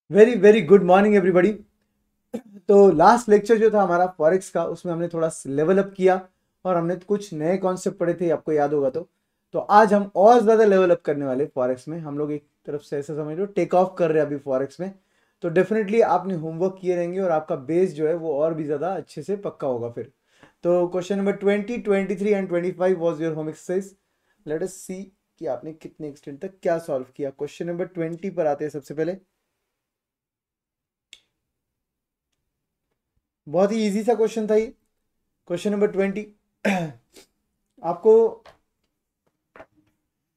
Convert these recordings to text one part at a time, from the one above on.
Very very good morning everybody. तो last lecture जो था हमारा फॉरेक्स का, उसमें हमने थोड़ा लेवल अप किया और हमने कुछ नए कॉन्सेप्ट पढ़े थे, आपको याद होगा। तो आज हम और ज़्यादा लेवल अप करने वाले फॉरेक्स में। हम लोग एक तरफ से ऐसा समझ लो टेक ऑफ कर रहे हैं अभी फॉरेक्स में। तो डेफिनेटली आपने होमवर्क किए रहेंगे और आपका बेस जो है वो और भी ज़्यादा अच्छे से पक्का होगा फिर। तो question number 20, 23 and 25 was your home exercise. Let us see कि आपने कितने एक्सटेंट तक क्या सॉल्व किया। क्वेश्चन नंबर 20 पर आते हैं सबसे पहले। बहुत ही इजी सा क्वेश्चन था ये। क्वेश्चन नंबर 20 आपको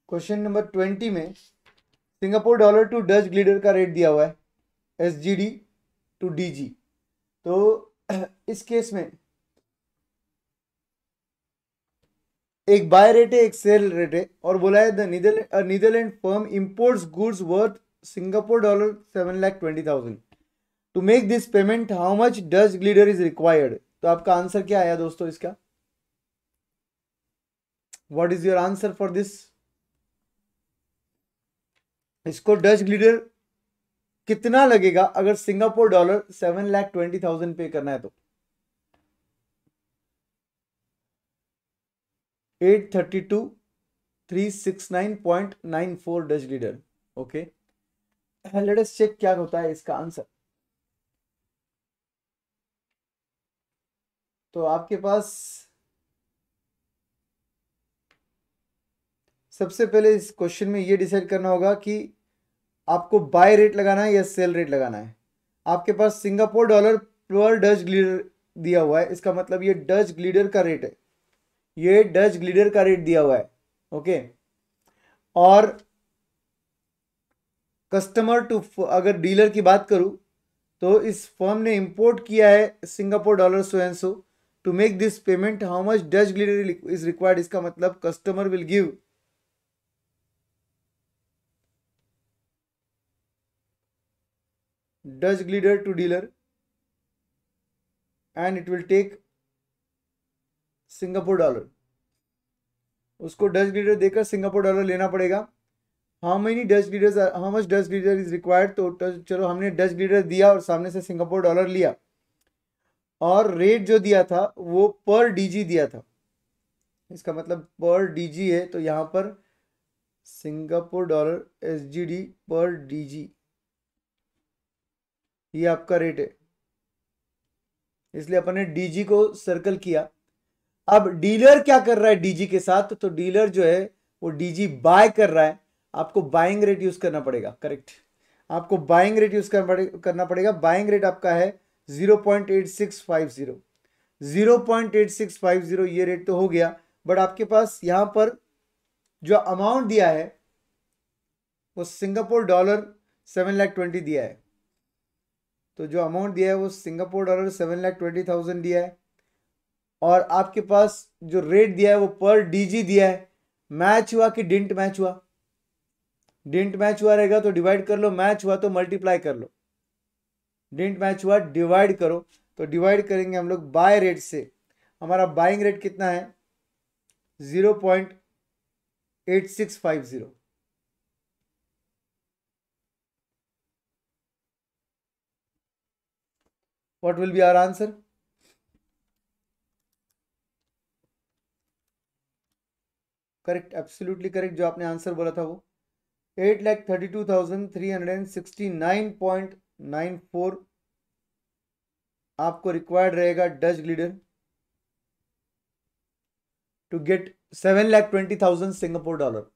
क्वेश्चन नंबर 20 में सिंगापुर डॉलर टू डच ग्लीडर का रेट दिया हुआ है, SGD टू DG। तो इस केस में एक बाय रेट है, एक सेल रेट है, और बोला है the Netherland firm imports goods worth Singapore dollar 7,20,000 to make this payment how much Dutch guilder is required. तो आपका आंसर क्या आया दोस्तों इसका? What is your answer for this? इसको डच ग्लीडर कितना लगेगा अगर सिंगापुर डॉलर 7,20,000 पे करना है तो? 832,369.94 Dutch leader. Okay, let us check क्या होता है इसका आंसर। तो आपके पास सबसे पहले इस क्वेश्चन में ये डिसाइड करना होगा कि आपको बाय रेट लगाना है या सेल रेट लगाना है। आपके पास सिंगापुर डॉलर पर डच ग्लीडर दिया हुआ है, इसका मतलब ये डच ग्लीडर का रेट है, ये डच ग्लीडर का रेट दिया हुआ है। ओके, और कस्टमर टू, अगर डीलर की बात करूं तो इस फर्म ने इंपोर्ट किया है Singapore dollar so and so to make this payment how much Dutch guilder is required. इसका मतलब customer will give Dutch guilder to dealer and it will take Singapore dollar. उसको डच ग्लीडर देकर Singapore dollar लेना पड़ेगा। How many Dutch guilders, how much Dutch guilder is required. तो चलो हमने Dutch ग्लीडर दिया और सामने से सिंगापुर डॉलर लिया, और रेट जो दिया था वो पर डीजी दिया था। इसका मतलब पर डीजी है, तो यहां पर सिंगापुर डॉलर SGD पर डीजी, ये आपका रेट है, इसलिए अपन ने डीजी को सर्कल किया। अब डीलर क्या कर रहा है डीजी के साथ? तो डीलर जो है वो डीजी बाय कर रहा है। आपको बाइंग रेट यूज करना पड़ेगा, करेक्ट। आपको बाइंग रेट यूज करना पड़ेगा। बाइंग रेट आपका है 0.8650। 0.8650 ये रेट तो हो गया, बट आपके पास यहां पर जो अमाउंट दिया है वो सिंगापुर डॉलर 7,20,000 दिया है। तो जो अमाउंट दिया है वो सिंगापुर डॉलर 7,20,000 दिया है, और आपके पास जो रेट दिया है वो पर डीजी दिया है। मैच हुआ कि डिंट मैच हुआ? डिंट मैच हुआ रहेगा तो डिवाइड कर लो, मैच हुआ तो मल्टीप्लाई कर लो। डिंट मैच हुआ डिवाइड करो। तो डिवाइड करेंगे हम लोग बाय रेट से। हमारा बाइंग रेट कितना है? 0.8650। What will be our answer? Correct, absolutely correct. जो आपने आंसर बोला था वो 8,32,369.94 आपको रिक्वायर्ड रहेगा Dutch guilder to get 7,20,000 Singapore dollar.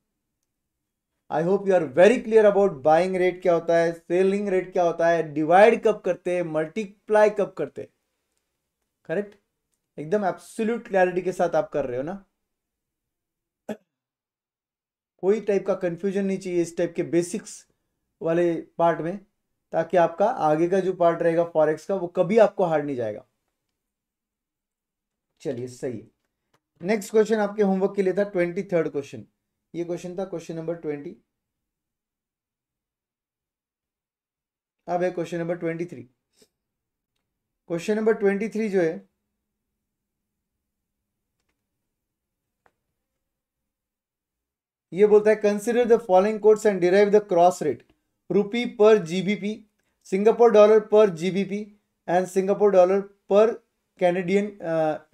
I hope you are very clear about buying rate क्या होता है, सेलिंग रेट क्या होता है, डिवाइड कब करते हैं, मल्टीप्लाई कब करते हैं। करेक्ट, एकदम एब्सोल्यूट क्लैरिटी के साथ आप कर रहे हो ना। कोई टाइप का कंफ्यूजन नहीं चाहिए इस टाइप के बेसिक्स वाले पार्ट में, ताकि आपका आगे का जो पार्ट रहेगा फॉरेक्स का वो कभी आपको हार्ड नहीं जाएगा। चलिए सही है। नेक्स्ट क्वेश्चन आपके होमवर्क के लिए था 23rd क्वेश्चन। ये क्वेश्चन था क्वेश्चन नंबर 20। अब है क्वेश्चन नंबर 23। क्वेश्चन नंबर 23 जो है ये बोलता है consider the following quotes and derive the cross rate rupee पर GBP सिंगापुर डॉलर पर जीबीपी एंड सिंगापुर डॉलर पर कैनेडियन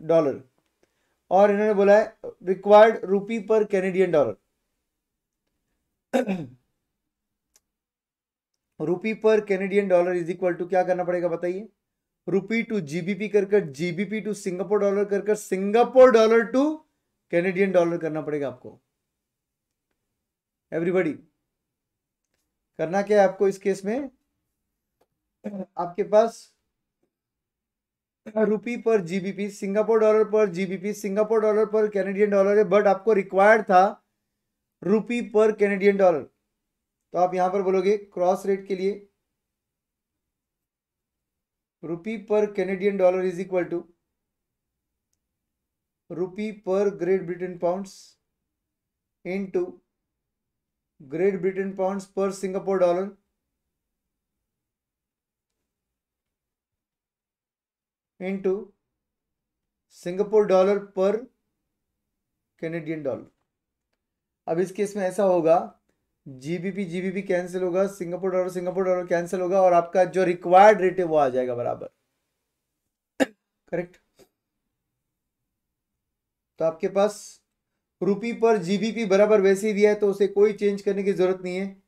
डॉलर, और इन्होंने बोला है required rupee per Canadian dollar. Rupee per Canadian dollar is equal to क्या करना पड़ेगा बताइए, रुपी टू जीबीपी कर जीबीपी टू सिंगापुर डॉलर कर Singapore dollar to Canadian dollar करना पड़ेगा आपको। एवरीबॉडी करना क्या है आपको इस केस में, आपके पास रुपी पर जीबीपी, सिंगापुर डॉलर पर जीबीपी, सिंगापुर डॉलर पर कैनेडियन डॉलर है, बट आपको रिक्वायर्ड था रुपी पर कैनेडियन डॉलर। तो आप यहां पर बोलोगे क्रॉस रेट के लिए rupee per Canadian dollar is equal to rupee per Great Britain pounds into Great Britain pounds per Singapore dollar into Singapore dollar पर कैनेडियन डॉलर। अब इस केस में ऐसा होगा जीबीपी जीबीपी कैंसिल होगा, सिंगापुर डॉलर कैंसिल होगा, और आपका जो रिक्वायर्ड रेट है वो आ जाएगा बराबर। करेक्ट। तो आपके पास रुपी पर जीबीपी बराबर वैसे ही दिया है, तो उसे कोई चेंज करने की जरूरत नहीं है।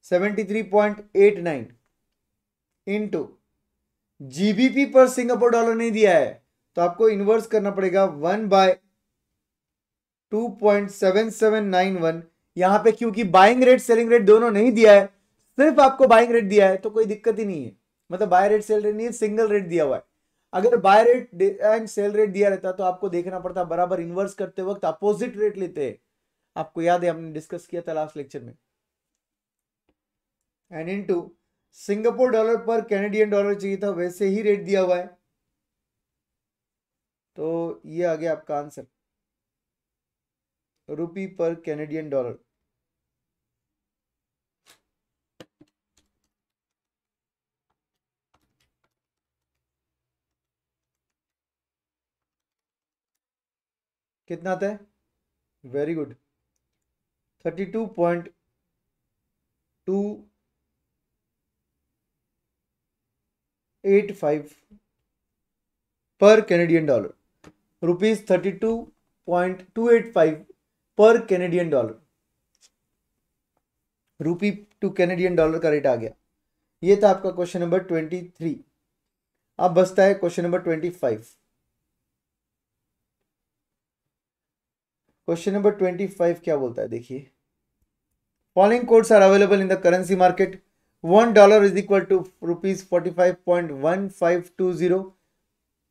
73.89 इनटू जीबीपी पर सिंगापुर डॉलर नहीं दिया है, तो आपको इन्वर्स करना पड़ेगा 1/2.7791। यहां पे क्योंकि बाइंग रेट सेलिंग रेट दोनों नहीं दिया है, सिर्फ आपको बाइंग रेट दिया है, तो कोई दिक्कत ही नहीं है। मतलब बाय रेट सेल रेट नहीं है, सिंगल रेट दिया हुआ है। अगर bye rate and cell rate दिया रहता तो आपको देखना पड़ता बराबर, इन्वर्स करते वक्त अपोजिट रेट लेते हैं। आपको याद है हमने डिस्कस किया था लास्ट लेक्चर में। एंड इनटू सिंगापुर डॉलर पर कैनेडियन डॉलर चाहिए था, वैसे ही रेट दिया हुआ है, तो ये आ गया आपका आंसर रुपी पर कैनेडियन डॉलर। कितना आता है, वेरी गुड, 32.285 पर कैनेडियन डॉलर, रुपीज 32.285 पर Canadian dollar, rupee to Canadian dollar का रेट आ गया। ये था आपका क्वेश्चन नंबर 23। अब बचता है क्वेश्चन नंबर 25। क्वेश्चन नंबर 25 क्या बोलता है देखिए, following codes are available in the currency market. $1 is equal to rupees 45.1520,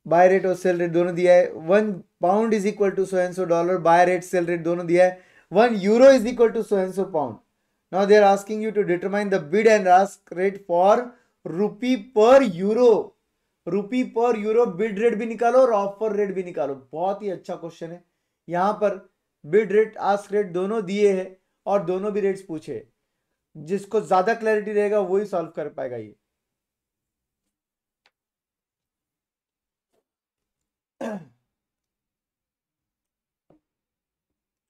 buy rate और सेल रेट दोनों दिया है। 1 pound is equal to so and so dollar, buy rate sell rate दोनों दिया है। 1 euro is equal to so and so pound. Now they are asking you to determine the bid and ask rate for rupee per euro. Rupee per euro bid rate भी निकालो और offer rate भी निकालो। बहुत ही अच्छा question है। यहां पर बिड रेट आस्क रेट दोनों दिए हैं और दोनों भी रेट्स पूछे। जिसको ज्यादा क्लैरिटी रहेगा वही सॉल्व कर पाएगा ये।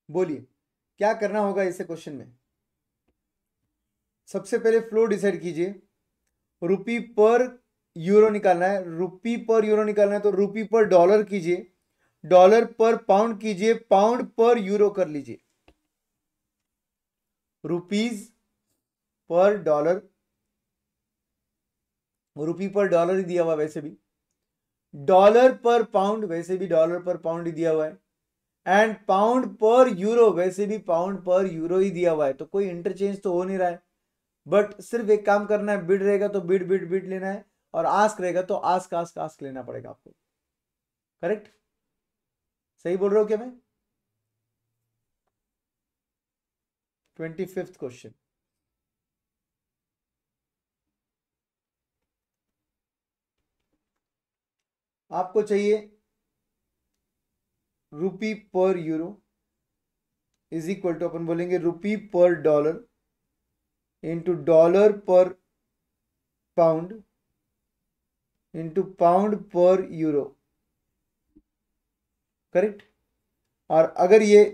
बोलिए क्या करना होगा इसे क्वेश्चन में। सबसे पहले फ्लो डिसाइड कीजिए। रुपी पर यूरो निकालना है, रुपी पर यूरो निकालना है तो रुपी पर डॉलर कीजिए, डॉलर पर पाउंड कीजिए, पाउंड पर यूरो कर लीजिए। रुपीज पर डॉलर, रुपी पर डॉलर ही दिया हुआ वैसे भी, डॉलर पर पाउंड वैसे भी डॉलर पर पाउंड ही दिया हुआ है, एंड पाउंड पर यूरो वैसे भी पाउंड पर यूरो ही दिया हुआ है। तो कोई इंटरचेंज तो हो नहीं रहा है, बट सिर्फ एक काम करना है, बिड रहेगा तो बिड बिड बिड लेना है, और आस्क रहेगा तो आस्क आस्क आस्क लेना पड़ेगा आपको। करेक्ट, सही बोल रहा हूं क्या मैं। 25th क्वेश्चन, आपको चाहिए रुपी per euro is equal to, अपन बोलेंगे रुपी पर डॉलर इंटू डॉलर पर पाउंड इंटू पाउंड पर यूरो। करेक्ट। और अगर ये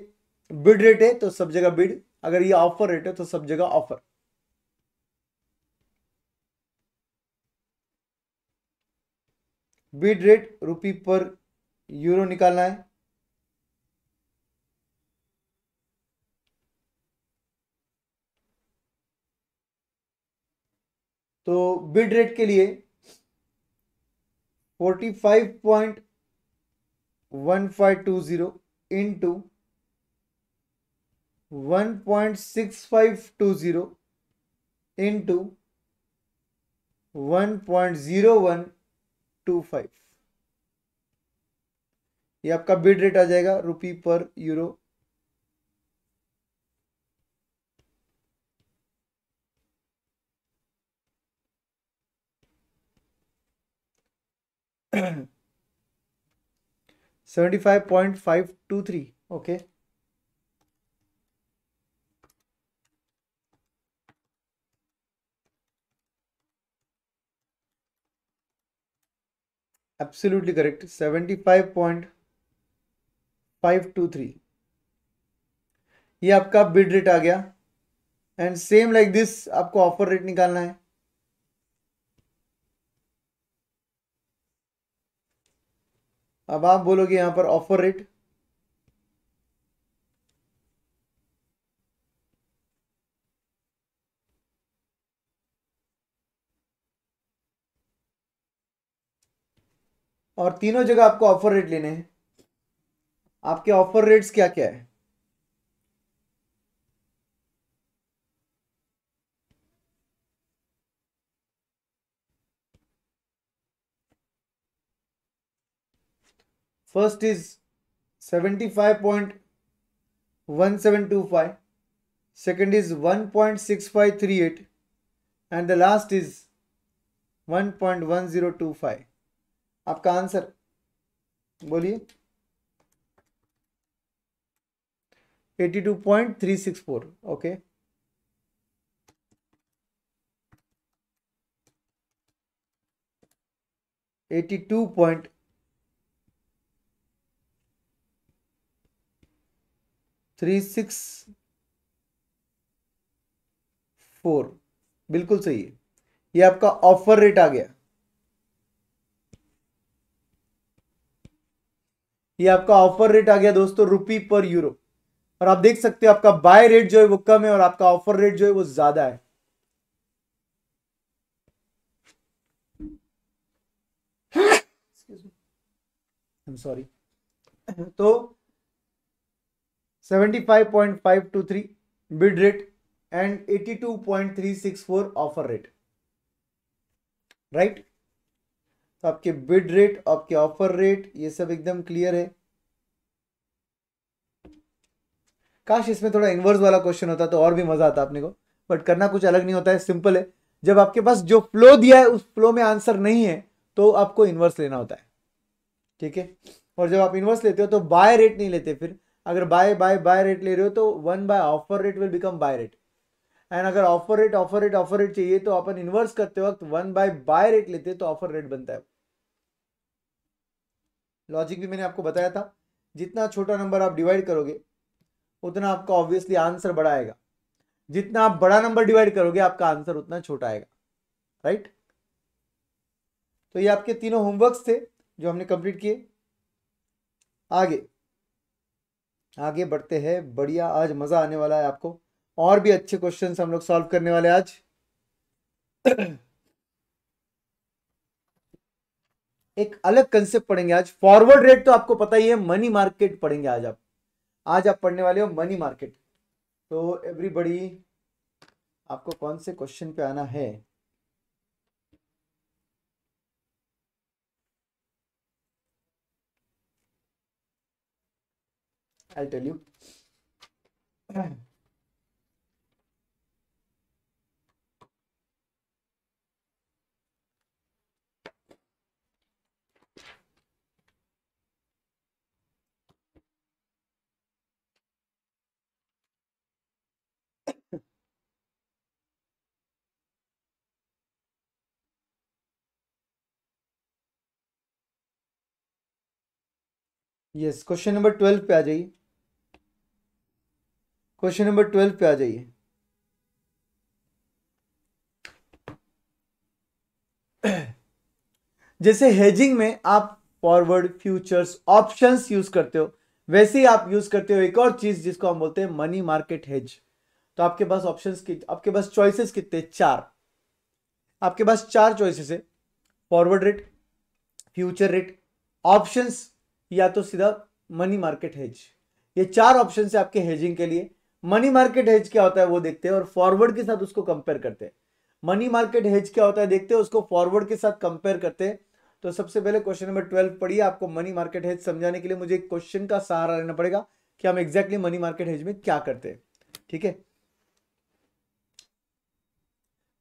बिड रेट है तो सब जगह बिड, अगर ये ऑफर रेट है तो सब जगह offer. Bid rate rupee per euro निकालना है। तो बिड रेट के लिए 45.1520 इंटू 1.6520 इंटू 1.0125, ये आपका बिड रेट आ जाएगा रुपी per euro. $75.523, okay. Absolutely correct, 75.523, ये आपका बिड रेट आ गया। एंड सेम लाइक दिस आपको ऑफर रेट निकालना है। अब आप बोलोगे यहां पर ऑफर रेट, और तीनों जगह आपको ऑफर रेट लेने हैं। आपके ऑफर रेट्स क्या क्या है? First is 75.1725, second is 1.6538, and the last is 1.1025। आपका आंसर बोलिए। 82.364, ओके। $82.364, बिल्कुल सही है। ये आपका ऑफर रेट आ गया। ये आपका ऑफर रेट आ गया दोस्तों रुपी पर यूरो। और आप देख सकते हो आपका बाय रेट जो है वो कम है और आपका ऑफर रेट जो है वो ज्यादा है। सॉरी। तो 75.523 bid rate and 82.364 offer rate, right. तो आपके बिड रेट, आपके ऑफर रेट, ये सब एकदम क्लियर है। काश इसमें थोड़ा इनवर्स वाला क्वेश्चन होता तो और भी मजा आता अपने को, बट करना कुछ अलग नहीं होता है, सिंपल है। जब आपके पास जो फ्लो दिया है उस फ्लो में आंसर नहीं है तो आपको इनवर्स लेना होता है, ठीक है। और जब आप इनवर्स लेते हो तो बाय रेट नहीं लेते। फिर अगर बाय बाय बाय रेट ले रहे हो तो 1 buy offer rate will become buy rate. And अगर offer rate offer rate offer rate चाहिए तो अपन इनवर्स करते वक्त 1 बाय बाय रेट लेते हैं तो ऑफर रेट बनता है। लॉजिक भी मैंने आपको बताया था। जितना छोटा नंबर आप डिवाइड करोगे उतना आपका ऑब्वियसली आंसर बड़ा आएगा, जितना आप बड़ा नंबर डिवाइड करोगे आपका आंसर उतना छोटा आएगा, राइट। तो ये आपके तीनों होमवर्क्स थे जो हमने कंप्लीट किए। आगे आगे बढ़ते हैं, बढ़िया, आज मजा आने वाला है आपको। और भी अच्छे क्वेश्चंस हम लोग सॉल्व करने वाले आज। एक अलग कंसेप्ट पढ़ेंगे आज। फॉरवर्ड रेट तो आपको पता ही है, मनी मार्केट पढ़ेंगे आज आप पढ़ने वाले हो मनी मार्केट। तो एवरीबॉडी, आपको कौन से क्वेश्चन पे आना है? I tell you. Yes, question number 12 पे आ जाइए। क्वेश्चन नंबर 12 पे आ जाइए। जैसे हेजिंग में आप फॉरवर्ड, फ्यूचर्स, ऑप्शंस यूज करते हो, वैसे ही आप यूज करते हो एक और चीज जिसको हम बोलते हैं मनी मार्केट हेज। तो आपके पास आपके पास चॉइसेस कितने? 4। आपके पास 4 चॉइसेस है, forward rate, future rate, options, या तो सीधा मनी मार्केट हेज। ये 4 ऑप्शन है आपके हेजिंग के लिए। मनी मार्केट हेज क्या होता है वो देखते हैं और फॉरवर्ड के साथ उसको कंपेयर करते हैं। मनी मार्केट हेज क्या होता है देखते हैं, उसको फॉरवर्ड के साथ कंपेयर करते हैं। तो सबसे पहले क्वेश्चन नंबर 12 पढ़िए। आपको मनी मार्केट हेज समझाने के लिए मुझे एक क्वेश्चन का सहारा लेना पड़ेगा कि हम एग्जैक्टली मनी मार्केट हेज में क्या करते हैं। ठीक है।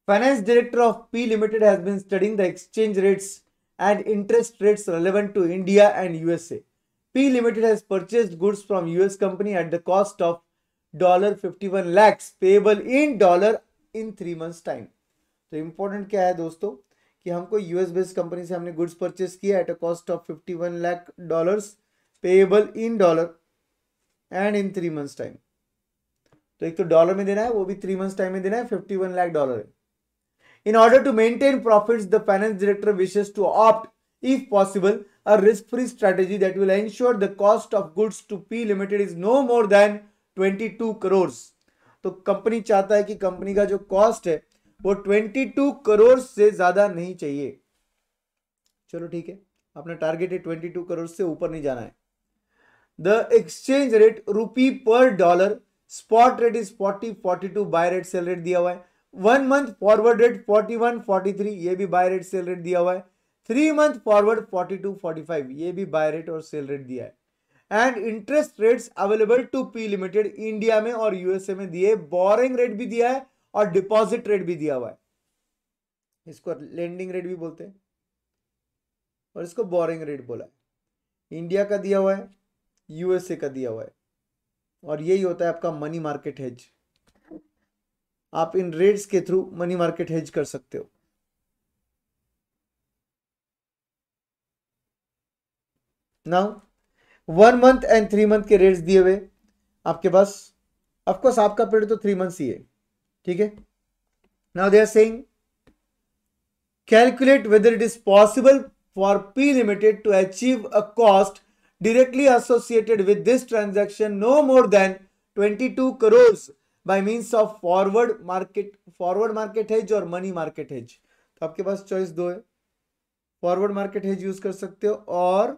Finance director of P limited has been studying the exchange rates and interest rates relevant to India and USA. P Limited has purchased goods from US company at the cost of $51 lakhs payable in dollar in 3 months time. तो important क्या है दोस्तों कि हमको US based company से हमने goods purchase किया at a cost of $51 lakh payable in dollar and in 3 months time. तो एक तो डॉलर में देना है, वो भी 3 मंथ्स टाइम में देना है, $51 लाख है। In order to maintain profits, the finance director wishes to opt, if possible, a risk-free strategy that will ensure the cost of goods to P Limited is no more than 22 crores. तो company चाहता है कि company का जो cost है वो 22 करोड़ से ज्यादा नहीं चाहिए। चलो ठीक है, अपना टारगेट है 22 करोड़ से ऊपर नहीं जाना है। The exchange rate रुपी पर dollar, spot rate is 40, 42, bye rate sell rate दिया हुआ है। 1 मंथ फॉरवर्ड रेट 41, 43, ये भी बाय रेट सेल रेट दिया हुआ है। 3 मंथ फॉरवर्ड 42, 45, ये भी बाय रेट और सेल रेट दिया है। And interest rates available to P limited India में और यूएसए में दिए, बोरिंग रेट भी दिया है और डिपॉजिट रेट भी दिया हुआ है। इसको लेंडिंग रेट भी बोलते हैं और इसको बोरिंग रेट बोला है। इंडिया का दिया हुआ है, यूएसए का दिया हुआ है, और यही होता है आपका मनी मार्केट हेज। आप इन रेट्स के थ्रू मनी मार्केट हेज कर सकते हो। नाउ 1 मंथ एंड 3 मंथ के रेट्स दिए हुए आपके पास। ऑफकोर्स आपका पीरियड तो 3 मंथ्स ही है, ठीक है। Now they are saying calculate whether it is possible for P limited to achieve a cost directly associated with this transaction no more than 22 crores by means of forward market hedge और money market hedge। तो आपके पास choice दो है, forward market hedge use कर सकते हो और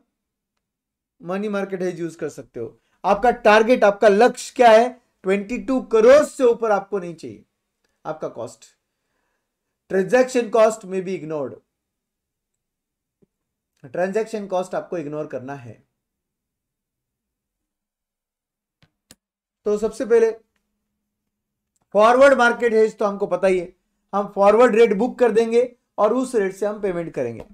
money market hedge use कर सकते हो। आपका टारगेट, आपका लक्ष्य क्या है? 22 करोड़ से ऊपर आपको नहीं चाहिए आपका कॉस्ट। ट्रांजैक्शन कॉस्ट में भी इग्नोर्ड, ट्रांजैक्शन कॉस्ट आपको इग्नोर करना है। तो सबसे पहले फॉरवर्ड मार्केट हेज तो हमको पता ही है, हम फॉरवर्ड रेट बुक कर देंगे और उस रेट से हम पेमेंट करेंगे।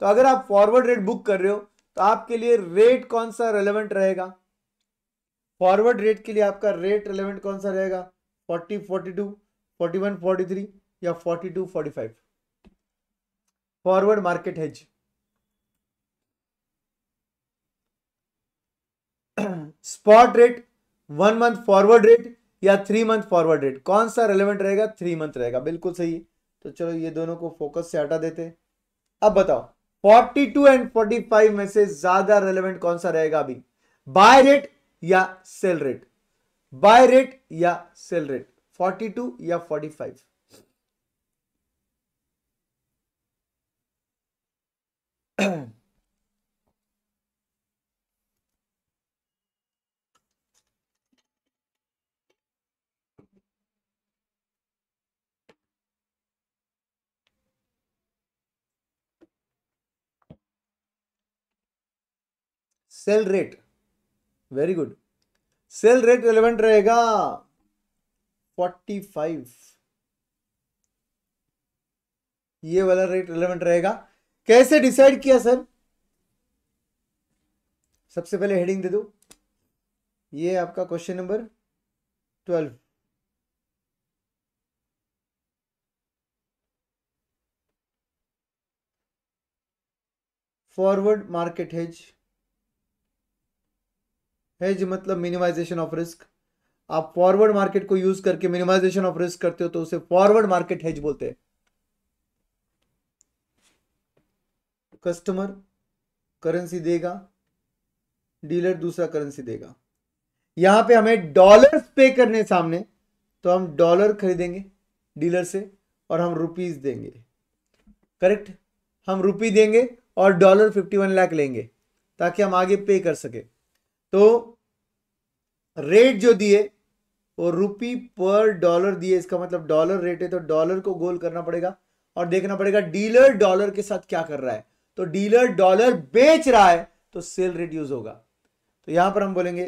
तो अगर आप फॉरवर्ड रेट बुक कर रहे हो तो आपके लिए रेट कौन सा रेलेवेंट रहेगा? फॉरवर्ड रेट के लिए आपका रेट रेलेवेंट कौन सा रहेगा? 40, 42, 41, 43 या 42, 45? Forward market hedge. Spot rate, 1 month forward rate या 3 मंथ फॉरवर्ड रेट, कौन सा रेलेवेंट रहेगा? 3 मंथ रहेगा, बिल्कुल सही है। तो चलो ये दोनों को फोकस से हटा देते हैं। अब बताओ 42 एंड 45 में से ज्यादा रेलेवेंट कौन सा रहेगा अभी? बाय रेट या सेल रेट? बाय रेट या सेल रेट? 42 या 45? Cell rate, very good. Cell rate relevant रहेगा 45, ये वाला रेट रेलेवेंट रहेगा। कैसे डिसाइड किया सर? सबसे पहले हेडिंग दे दो, ये आपका question number 12। Forward market hedge, hedge मतलब मिनिमाइजेशन ऑफ रिस्क। आप फॉरवर्ड मार्केट को यूज करके मिनिमाइजेशन ऑफ रिस्क करते हो तो उसे फॉरवर्ड मार्केट हेज बोलते हैं। कस्टमर करेंसी देगा, डीलर दूसरा करेंसी देगा। यहां पे हमें डॉलर पे करने सामने, तो हम डॉलर खरीदेंगे डीलर से और हम रुपीस देंगे। करेक्ट, हम रुपी देंगे और डॉलर 51 लाख लेंगे ताकि हम आगे पे कर सके। तो रेट जो दिए वो रुपी पर डॉलर दिए, इसका मतलब डॉलर रेट है, तो डॉलर को गोल करना पड़ेगा और देखना पड़ेगा डीलर डॉलर के साथ क्या कर रहा है। तो डीलर डॉलर बेच रहा है तो सेल रेट यूज होगा। तो यहां पर हम बोलेंगे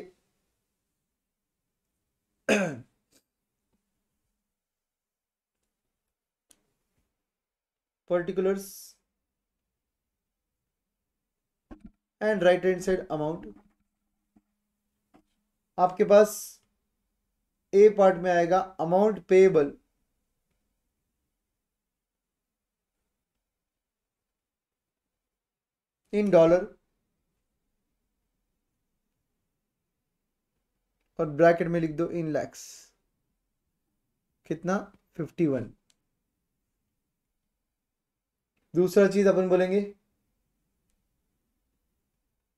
particulars and right hand side amount. आपके पास ए पार्ट में आएगा अमाउंट पेएबल इन डॉलर और ब्रैकेट में लिख दो इन लैक्स। कितना? 51। दूसरा चीज अपन बोलेंगे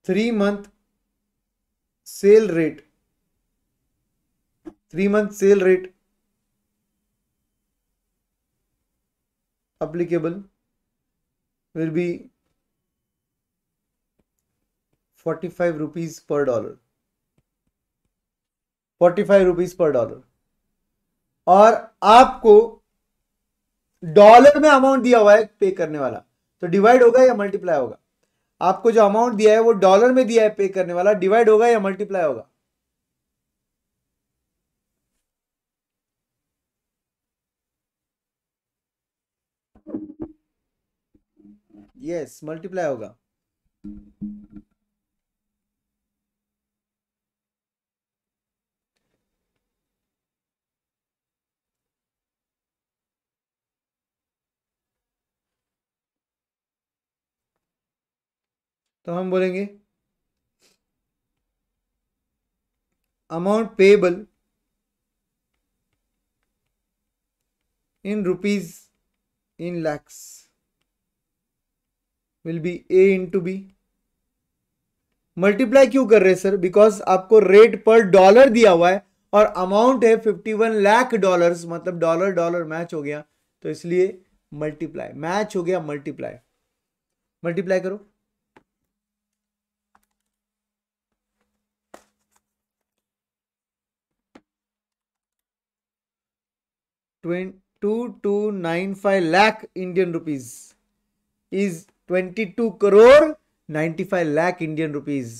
3 month cell rate, 3 month cell rate applicable will be 45 rupees per dollar, 45 rupees per dollar. और आपको डॉलर में अमाउंट दिया हुआ है पे करने वाला, तो डिवाइड होगा या मल्टीप्लाई होगा? आपको जो अमाउंट दिया है वो डॉलर में दिया है पे करने वाला, डिवाइड होगा या मल्टीप्लाई होगा? यस, मल्टीप्लाई होगा। तो हम बोलेंगे amount payable in rupees in lakhs will be A into B. Multiply क्यों कर रहे हैं सर? बिकॉज आपको रेट पर डॉलर दिया हुआ है और अमाउंट है 51 लाख डॉलर्स, मतलब डॉलर डॉलर मैच हो गया, तो इसलिए मल्टीप्लाई, मैच हो गया, मल्टीप्लाई। मल्टीप्लाई करो। $22.95 lakh Indian rupees is 22 crore 95 lakh Indian rupees.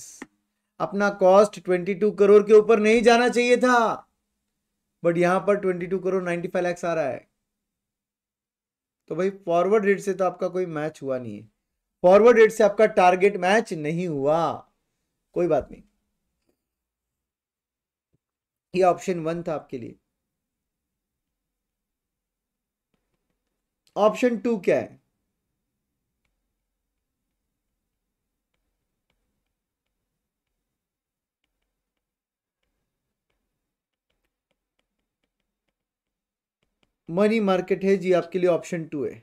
अपना कॉस्ट 22 करोड़ के ऊपर नहीं जाना चाहिए था, बट यहां पर 22 करोड़ 95 लाख आ रहा है। तो भाई फॉरवर्ड रेट से तो आपका कोई मैच हुआ नहीं है, फॉरवर्ड रेट से आपका टारगेट मैच नहीं हुआ, कोई बात नहीं। ये ऑप्शन 1 था आपके लिए। ऑप्शन 2 क्या है? मनी मार्केट है जी, आपके लिए ऑप्शन 2 है।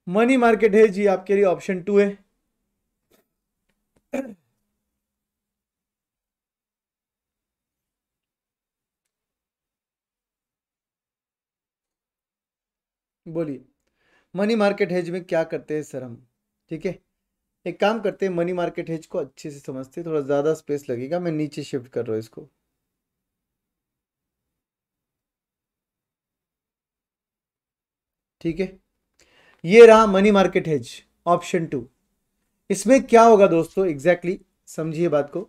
मनी मार्केट है जी, आपके लिए ऑप्शन 2 है। बोलिए, मनी मार्केट हेज में क्या करते हैं सर हम? ठीक है, एक काम करते हैं, मनी मार्केट हेज को अच्छे से समझते हैं, थोड़ा ज़्यादा स्पेस लगेगा, मैं नीचे शिफ्ट कर रहा हूँ इसको। ठीक है, ये रहा मनी मार्केट हेज ऑप्शन 2। इसमें क्या होगा दोस्तों एग्जैक्टली समझिए बात को।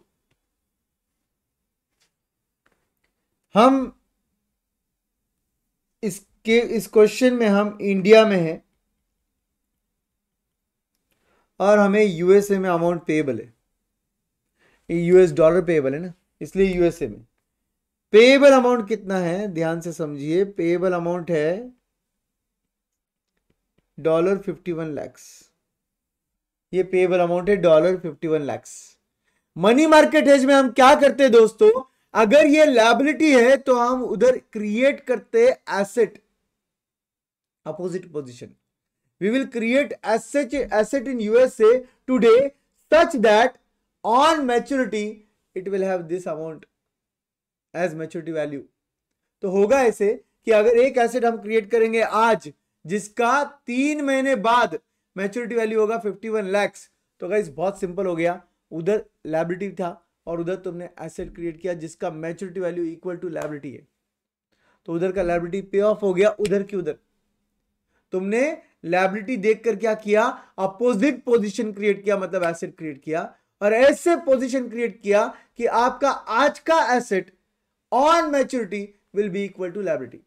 हम इस क्वेश्चन में हम इंडिया में हैं और हमें यूएसए में अमाउंट पेएबल है, यूएस डॉलर पेएबल है ना, इसलिए यूएसए में पेएबल अमाउंट कितना है ध्यान से समझिए। पेएबल अमाउंट है $51 lakhs। ये पेएबल अमाउंट है $51 लाख। मनी मार्केट हेज में हम क्या करते हैं दोस्तों, अगर ये लायबिलिटी है तो हम उधर क्रिएट करते हैं asset, opposite position. We will create asset in USA today such that on maturity it will have this amount as maturity value। तो होगा ऐसे कि अगर एक एसेट हम क्रिएट करेंगे आज जिसका 3 महीने बाद मैच्योरिटी वैल्यू होगा 51 लाख, तो गाइस बहुत सिंपल हो गया। उधर लायबिलिटी था और उधर तुमने एसेट क्रिएट किया जिसका maturity value equal to liability है, तो उधर का लायबिलिटी पे ऑफ हो गया उधर की उधर। तुमने लायबिलिटी देखकर क्या किया, अपोजिट पोजीशन क्रिएट किया, मतलब एसेट क्रिएट किया, और ऐसे पोजीशन क्रिएट किया कि आपका आज का asset on maturity will be equal to liability.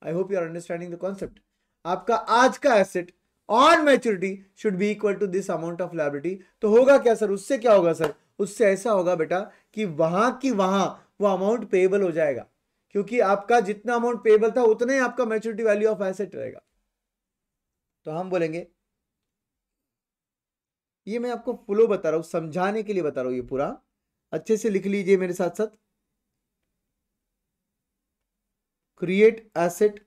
I hope you are understanding the concept. आपका आज का asset on maturity should be equal to this amount of liability. तो होगा क्या सर, उससे क्या होगा सर, उससे ऐसा होगा बेटा कि वहां की वहां वो अमाउंट पेएबल हो जाएगा, क्योंकि आपका जितना अमाउंट पेएबल था उतना ही आपका मैच्योरिटी वैल्यू ऑफ एसेट रहेगा। तो हम बोलेंगे, ये मैं आपको फ्लो बता रहा हूं, समझाने के लिए बता रहा हूं, ये पूरा अच्छे से लिख लीजिए मेरे साथ साथ। Create asset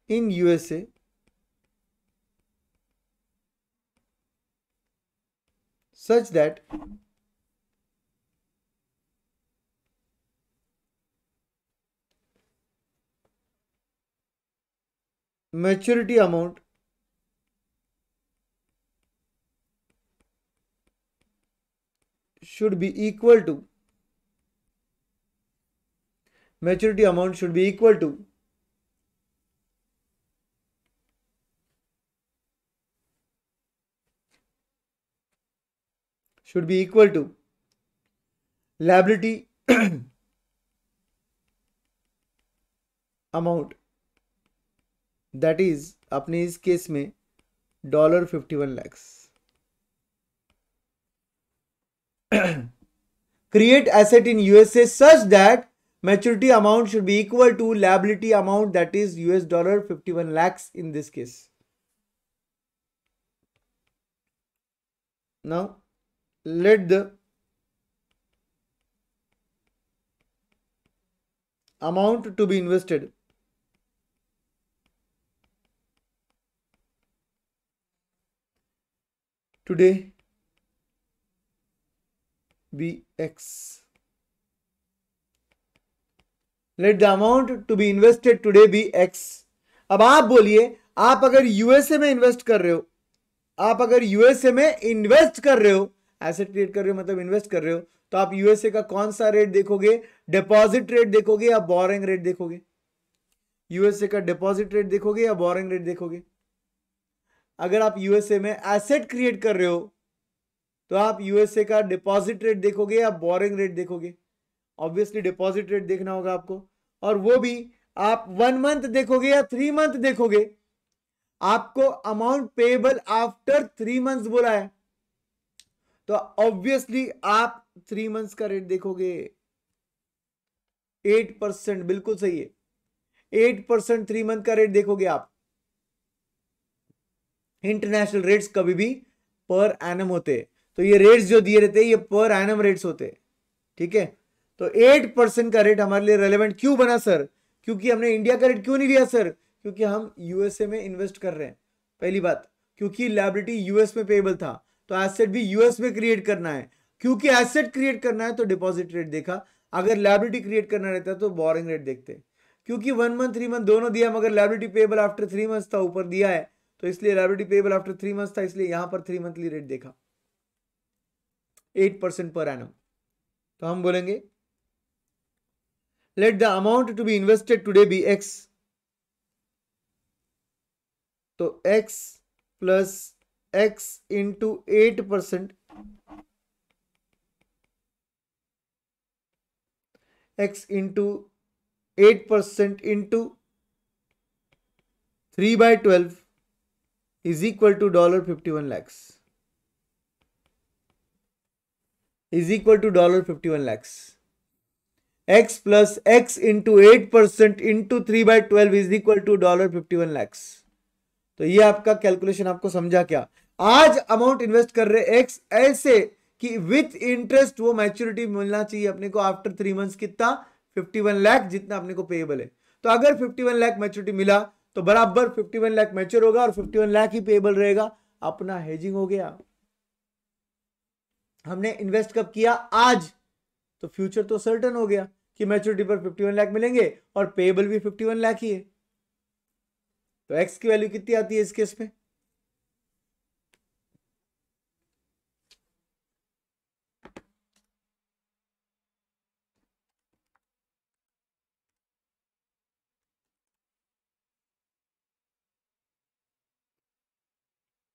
in USA such that maturity amount should be equal to maturity amount should be equal to liability amount, that is अपने इस केस में $51 lakhs। create asset in USA such that maturity amount should be equal to liability amount, that is $51 lakhs in this case। Now let the amount to be invested today be X। Let the amount to be invested today be X। अब आप बोलिए, आप अगर USA में invest कर रहे हो, आप अगर यूएसए में इन्वेस्ट कर रहे हो, एसेट क्रिएट कर रहे हो मतलब इन्वेस्ट कर रहे हो, तो आप यूएसए का कौन सा रेट देखोगे, डिपॉजिट रेट देखोगे या बोरिंग रेट देखोगे? यूएसए का डिपॉजिट रेट देखोगे या बोरिंग रेट देखोगे? अगर आप यूएसए में एसेट क्रिएट कर रहे हो तो आप यूएसए का डिपॉजिट रेट देखोगे या बोरिंग रेट देखोगे? ऑब्वियसली डिपॉजिट रेट देखना होगा आपको, और वो भी आप 1 मंथ देखोगे या 3 मंथ देखोगे? आपको अमाउंट पेएबल आफ्टर 3 मंथ्स बोला है, तो ऑब्वियसली आप 3 मंथ्स का रेट देखोगे। 8%, बिल्कुल सही है, 8% 3 मंथ का रेट देखोगे आप। इंटरनेशनल रेट्स कभी भी पर एनम होते हैं, तो ये रेट्स जो दिए रहते हैं ये पर एनम रेट्स होते हैं, ठीक है। तो 8% का रेट हमारे लिए रेलेवेंट क्यों बना सर? क्योंकि हमने इंडिया का रेट क्यों नहीं लिया सर? क्योंकि हम यूएसए में इन्वेस्ट कर रहे हैं, पहली बात। क्योंकि लायबिलिटी यूएस में पेएबल था, तो एसेट भी यूएस में क्रिएट करना है। क्योंकि एसेट क्रिएट करना है तो डिपॉजिट रेट देखा, अगर लायबिलिटी क्रिएट करना रहता तो बोरिंग रेट देखते। क्योंकि 1 मंथ 3 मंथ दोनों दिया, मगर लायबिलिटी पेएबल आफ्टर 3 मंथ्स था, ऊपर दिया है, तो इसलिए लायबिलिटी पेएबल आफ्टर 3 मंथ्स था, इसलिए यहां पर 3 मंथली रेट देखा 8% पर एनम। तो हम बोलेंगे let the amount to be invested today be X। तो X plus X into 8%, X into 8% into 3/12 is equal to $51 lakhs, is equal to $51 lakhs। X plus X into 8% into 3/12 is equal to $51 lakhs। तो ये आपका calculation आपको समझा क्या? आज amount invest कर रहे एक्स ऐसे कि विथ इंटरेस्ट वो मैच्योरिटी मिलना चाहिए अपने को आफ्टर 3 मंथ्स कितना 51 लाख जितना अपने को पेएबल है। तो अगर 51 लाख मैच्योरिटी मिला तो बराबर 51 लाख मैच्योर होगा और 51 लाख ही पेएबल रहेगा, अपना हेजिंग हो गया। हमने इन्वेस्ट कब किया? आज। तो फ्यूचर तो सर्टेन हो गया कि मैच्योरिटी पर 51 लाख मिलेंगे और पेएबल भी 51 लाख ही है। तो एक्स की वैल्यू कितनी आती है इस केस में?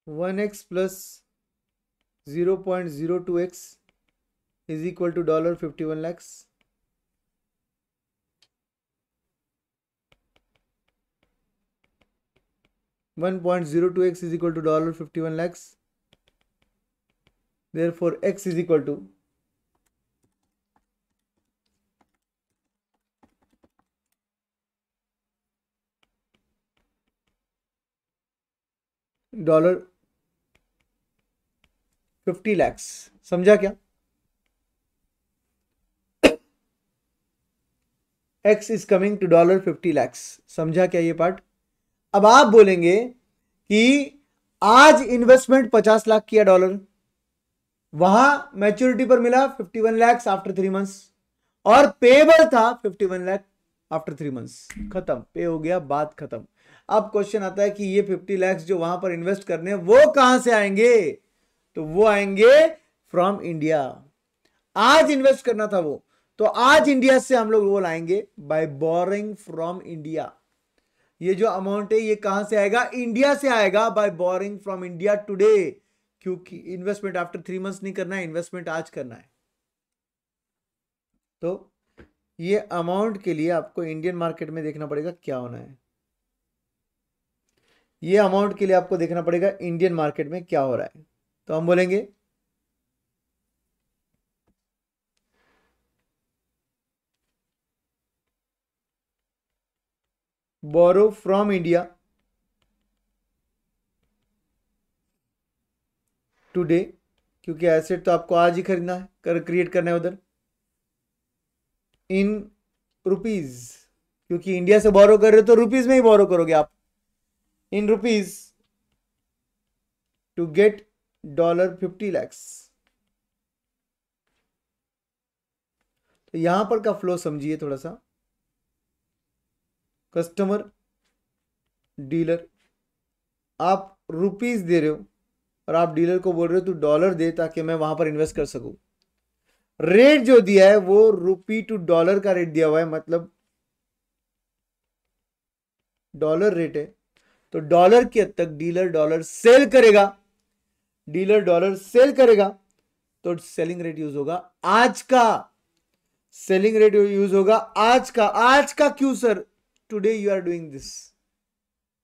$1x plus 0.02x is equal to $51 lakhs. $1.02x is equal to $51 lakhs. Therefore, x is equal to $50 lakhs. समझा क्या? x is coming to $50 lakhs. समझा क्या ये पार्ट? अब आप बोलेंगे कि आज इन्वेस्टमेंट 50 लाख किया डॉलर, वहां मैच्योरिटी पर मिला 51 लाख आफ्टर 3 मंथ्स और पेबल था 51 लाख आफ्टर 3 मंथ्स। खत्म, पे हो गया, बात खत्म। अब क्वेश्चन आता है कि ये 50 लाख जो वहां पर इन्वेस्ट करने वो कहां से आएंगे? तो वो आएंगे फ्रॉम इंडिया। आज इन्वेस्ट करना था वो, तो आज इंडिया से हम लोग वो लाएंगे बाय बोरिंग फ्रॉम इंडिया। ये जो अमाउंट है ये कहां से आएगा? इंडिया से आएगा by borrowing from India today, क्योंकि इन्वेस्टमेंट आफ्टर 3 मंथ्स नहीं करना है, इन्वेस्टमेंट आज करना है। तो ये अमाउंट के लिए आपको इंडियन मार्केट में देखना पड़ेगा क्या होना है। ये अमाउंट के लिए आपको देखना पड़ेगा इंडियन मार्केट में क्या हो रहा है। तो हम बोलेंगे बोरो फ्रॉम इंडिया टुडे, क्योंकि एसेट तो आपको आज ही खरीदना है, क्रिएट करना है उधर, इन रुपीज, क्योंकि इंडिया से बोरो कर रहे हो तो रुपीज में ही बोरो करोगे आप, in rupees to get $50 lakhs। तो यहां पर का फ्लो समझिए थोड़ा सा। कस्टमर, डीलर, आप रुपीज दे रहे हो और आप डीलर को बोल रहे हो तू डॉलर दे ताकि मैं वहां पर इन्वेस्ट कर सकूं। रेट जो दिया है वो रुपी टू डॉलर का रेट दिया हुआ है, मतलब डॉलर रेट है। तो डॉलर के हद तक डीलर डॉलर सेल करेगा, डीलर डॉलर सेल करेगा तो सेलिंग रेट यूज होगा आज का, सेलिंग रेट यूज होगा आज का। आज का क्यों sir? Today you are doing this,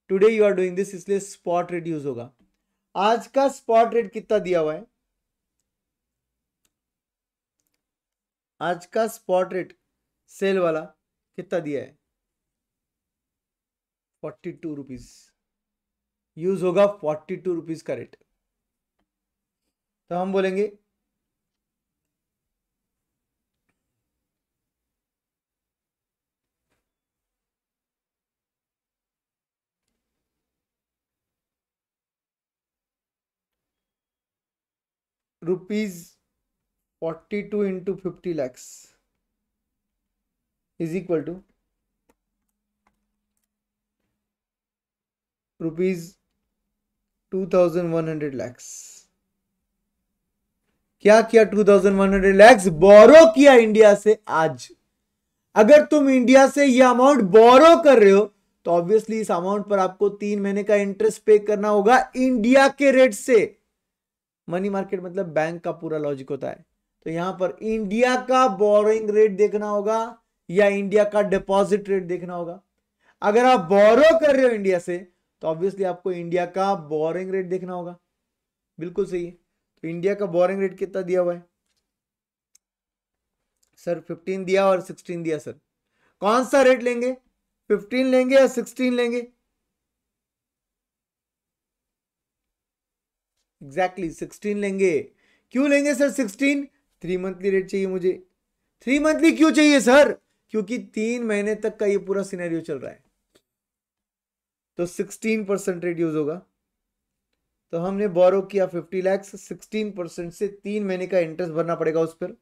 today you are doing this, इसलिए स्पॉट रेट यूज होगा। आज का स्पॉट रेट कितना दिया हुआ है? आज का स्पॉट रेट सेल वाला कितना दिया है? 42 रुपीज, यूज होगा 42 रुपीज का रेट। तो हम बोलेंगे ₹42 into 50 lakhs is equal to ₹2100 lakhs। क्या किया? 2100 lakhs बोरो किया इंडिया से आज। अगर तुम इंडिया से ये अमाउंट बोरो कर रहे हो तो ऑब्वियसली इस अमाउंट पर आपको 3 महीने का इंटरेस्ट पे करना होगा इंडिया के रेट से। मनी मार्केट मतलब बैंक का पूरा लॉजिक होता है। तो यहां पर इंडिया का बोरोइंग रेट देखना होगा या इंडिया का डिपॉजिट रेट देखना होगा। अगर आप बोरो कर रहे हो इंडिया से तो ऑब्वियसली आपको इंडिया का बोरोइंग रेट देखना होगा। बिल्कुल सही है। तो इंडिया का बोरोइंग रेट कितना दिया हुआ है सर? 15 दिया और 16 दिया। सर कौन सा रेट लेंगे? 15 लेंगे या 16 लेंगे? एग्जैक्टली 16 लेंगे। क्यों लेंगे सर 16? 3 मंथली रेट चाहिए मुझे। 3 मंथली क्यों चाहिए सर? क्योंकि 3 महीने तक का ये पूरा सिनेरियो चल रहा है, तो 16% रेट यूज होगा। तो हमने बोरो किया 50 लाख, 16% से 3 महीने का इंटरेस्ट भरना पड़ेगा उस पर।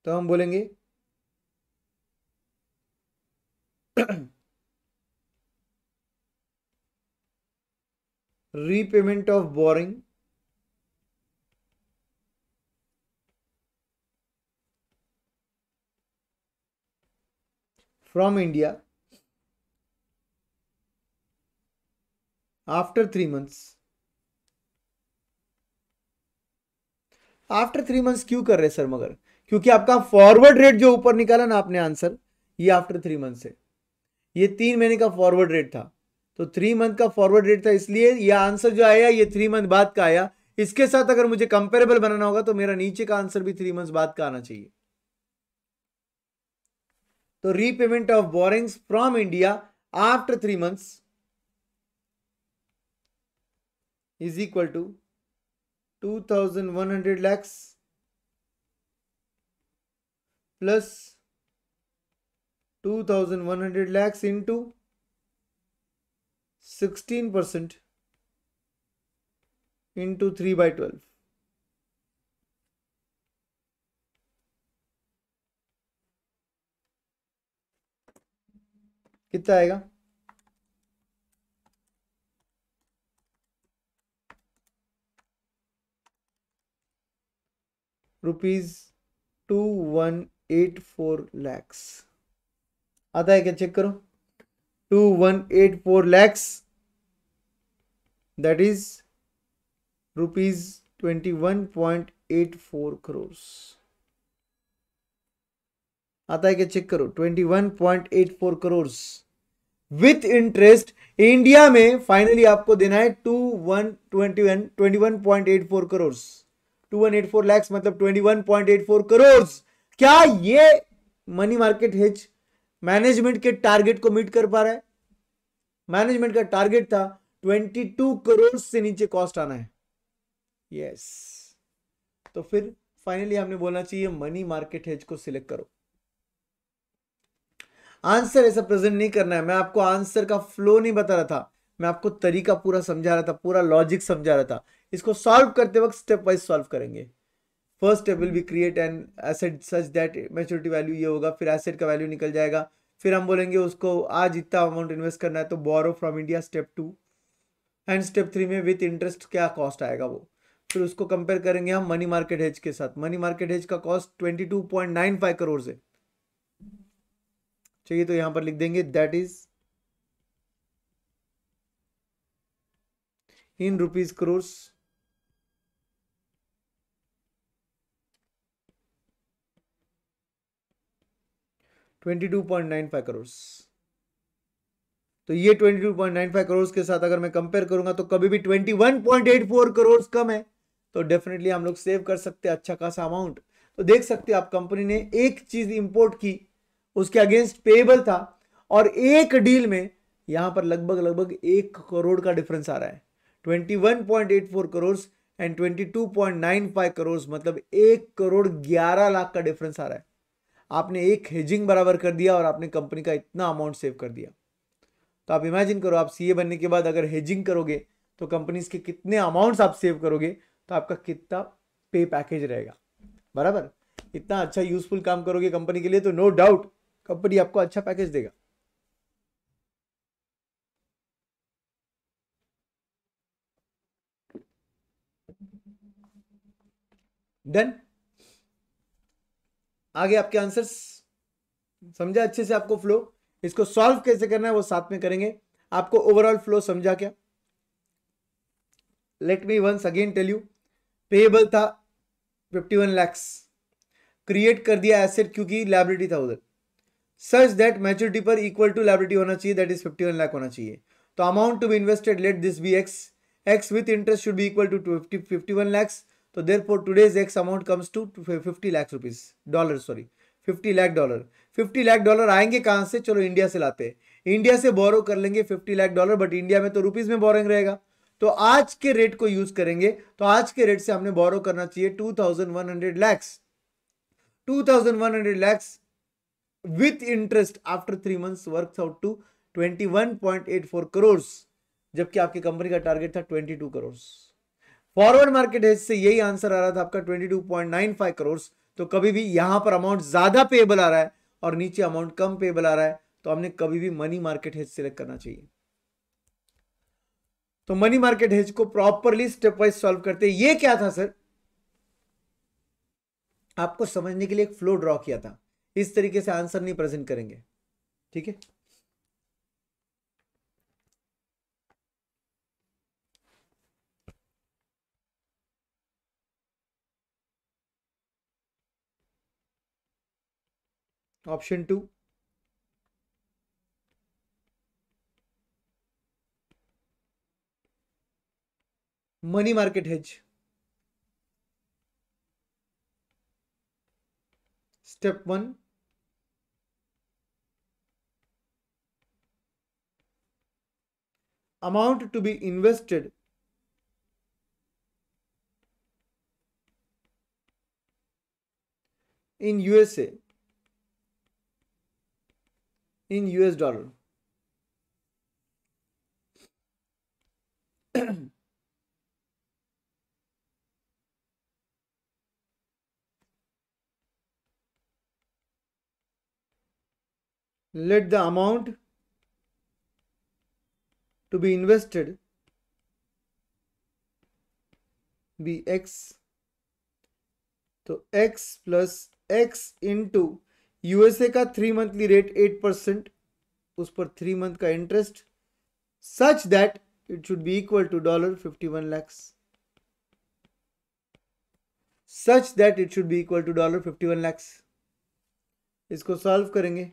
तो हम बोलेंगे repayment of boring from India after 3 months. After 3 months क्यों कर रहे सर? मगर क्योंकि आपका फॉरवर्ड रेट जो ऊपर निकाला ना आपने आंसर, ये आफ्टर 3 मंथ से, ये 3 महीने का फॉरवर्ड रेट था, तो 3 मंथ का फॉरवर्ड रेट था, इसलिए ये आंसर जो आया ये 3 मंथ बाद का आया। इसके साथ अगर मुझे कंपेरेबल बनाना होगा तो मेरा नीचे का आंसर भी 3 मंथ बाद का आना चाहिए। तो repayment of borrowings from India after 3 months is equal to 2100 lakhs plus 2100 lakhs into 16% into 3/12। कितना आएगा? ₹2184 lakhs आता है क्या? चेक करो। 2184 lakhs, that is ₹21.84 crores आता है क्या? चेक करो। 21.84 करोड़ विथ इंटरेस्ट इंडिया में फाइनली आपको देना है 21.84 करोड़। 2184 lakhs मतलब 21.84 करोड़। क्या ये मनी मार्केट हेज मैनेजमेंट के टारगेट को मीट कर पा रहा है? मैनेजमेंट का टारगेट था 22 करोड़ से नीचे कॉस्ट आना है। यस, तो फिर फाइनली हमने बोलना चाहिए मनी मार्केट हेज को सिलेक्ट करो। आंसर ऐसा प्रेजेंट नहीं करना है। मैं आपको आंसर का फ्लो नहीं बता रहा था, मैं आपको तरीका पूरा समझा रहा था, पूरा लॉजिक समझा रहा था। इसको सॉल्व करते वक्त स्टेप वाइज सॉल्व करेंगे। First step will be create an asset such that maturity value ये होगा, फिर एसेट का वैल्यू निकल जाएगा, फिर हम बोलेंगे उसको आज इतना अमाउंट इन्वेस्ट करना है तो borrow from India step 2, and step 3 में विथ इंटरेस्ट क्या कॉस्ट आएगा वो, फिर उसको कंपेयर करेंगे हम मनी मार्केट हेज के साथ। मनी मार्केट हेज का कॉस्ट 22.95 करोड़ है। चाहिए तो यहां पर लिख देंगे that is in rupees crore. 22.95 crore. तो ये 22.95 करोड़ के साथ अगर मैं कंपेयर करूंगा तो कभी भी 21.84 करोड़ कम है, तो डेफिनेटली हम लोग सेव कर सकते हैं अच्छा खासा अमाउंट। तो देख सकते हैं आप, कंपनी ने एक चीज इंपोर्ट की, उसके अगेंस्ट पेएबल था, और एक डील में यहां पर लगभग 1 करोड़ का डिफरेंस आ रहा है। 21.84 करोड़ एंड 22.95 करोड़ मतलब 1 करोड़ 11 लाख का डिफरेंस आ रहा है। आपने एक हेजिंग बराबर कर दिया और आपने कंपनी का इतना अमाउंट सेव कर दिया। तो आप इमेजिन करो, आप सीए बनने के बाद अगर हेजिंग करोगे तो कंपनीज के कितने अमाउंट्स आप सेव करोगे, तो आपका कितना पे पैकेज रहेगा। बराबर, इतना अच्छा यूजफुल काम करोगे कंपनी के लिए तो नो डाउट कंपनी आपको अच्छा पैकेज देगा। डन। आगे आपके आंसर्स समझा अच्छे से आपको फ्लो, इसको सॉल्व कैसे करना है वो साथ में करेंगे। आपको ओवरऑल फ्लो समझा क्या? Let me once again tell you. Payable था 51 lakhs, क्रिएट कर दिया एसेट क्योंकि लायबिलिटी था उधर, सच दैट मैच्योरिटी पर इक्वल टू लायबिलिटी होना चाहिए, दैट इज 51 लाख होना चाहिए। तो amount to be invested let this be X, X with interest should be equal to 51 lakhs। तो therefore today's X amount comes to 50 lakh rupees, dollar sorry, $50 lakh. $50 lakh आएंगे कहां से? चलो इंडिया से लाते हैं, इंडिया से बोरो कर लेंगे $50 लाख, बट इंडिया में तो रुपीज में बोरिंग रहेगा, तो आज के रेट को यूज करेंगे। तो आज के रेट से हमने बोरो करना चाहिए 2100 lakhs, 2100 lakhs with interest after 3 months works out to 21.84 crores, जबकि आपकी कंपनी का टारगेट था 22 करोड़। फॉरवर्ड मार्केट हेज से यही आंसर आ रहा था आपका 22.95 करोड़। तो कभी भी यहां पर अमाउंट ज्यादा पेएबल आ रहा है और नीचे अमाउंट कम पेएबल आ रहा है, तो हमने कभी भी मनी मार्केट हेज सिलेक्ट करना चाहिए। तो मनी मार्केट हेज को प्रॉपरली स्टेप वाइज सॉल्व करते। ये क्या था सर? आपको समझने के लिए एक फ्लो ड्रॉ किया था, इस तरीके से आंसर नहीं प्रेजेंट करेंगे, ठीक है। Option 2, money market hedge. Step 1, amount to be invested in USA, in US dollar. Let the amount to be invested be X, तो X plus X into USA का 3 मंथली रेट 8%, उस पर 3 month का interest, such that it should be equal to $51 lakhs, such that it should be equal to $51 lakhs। इसको solve करेंगे।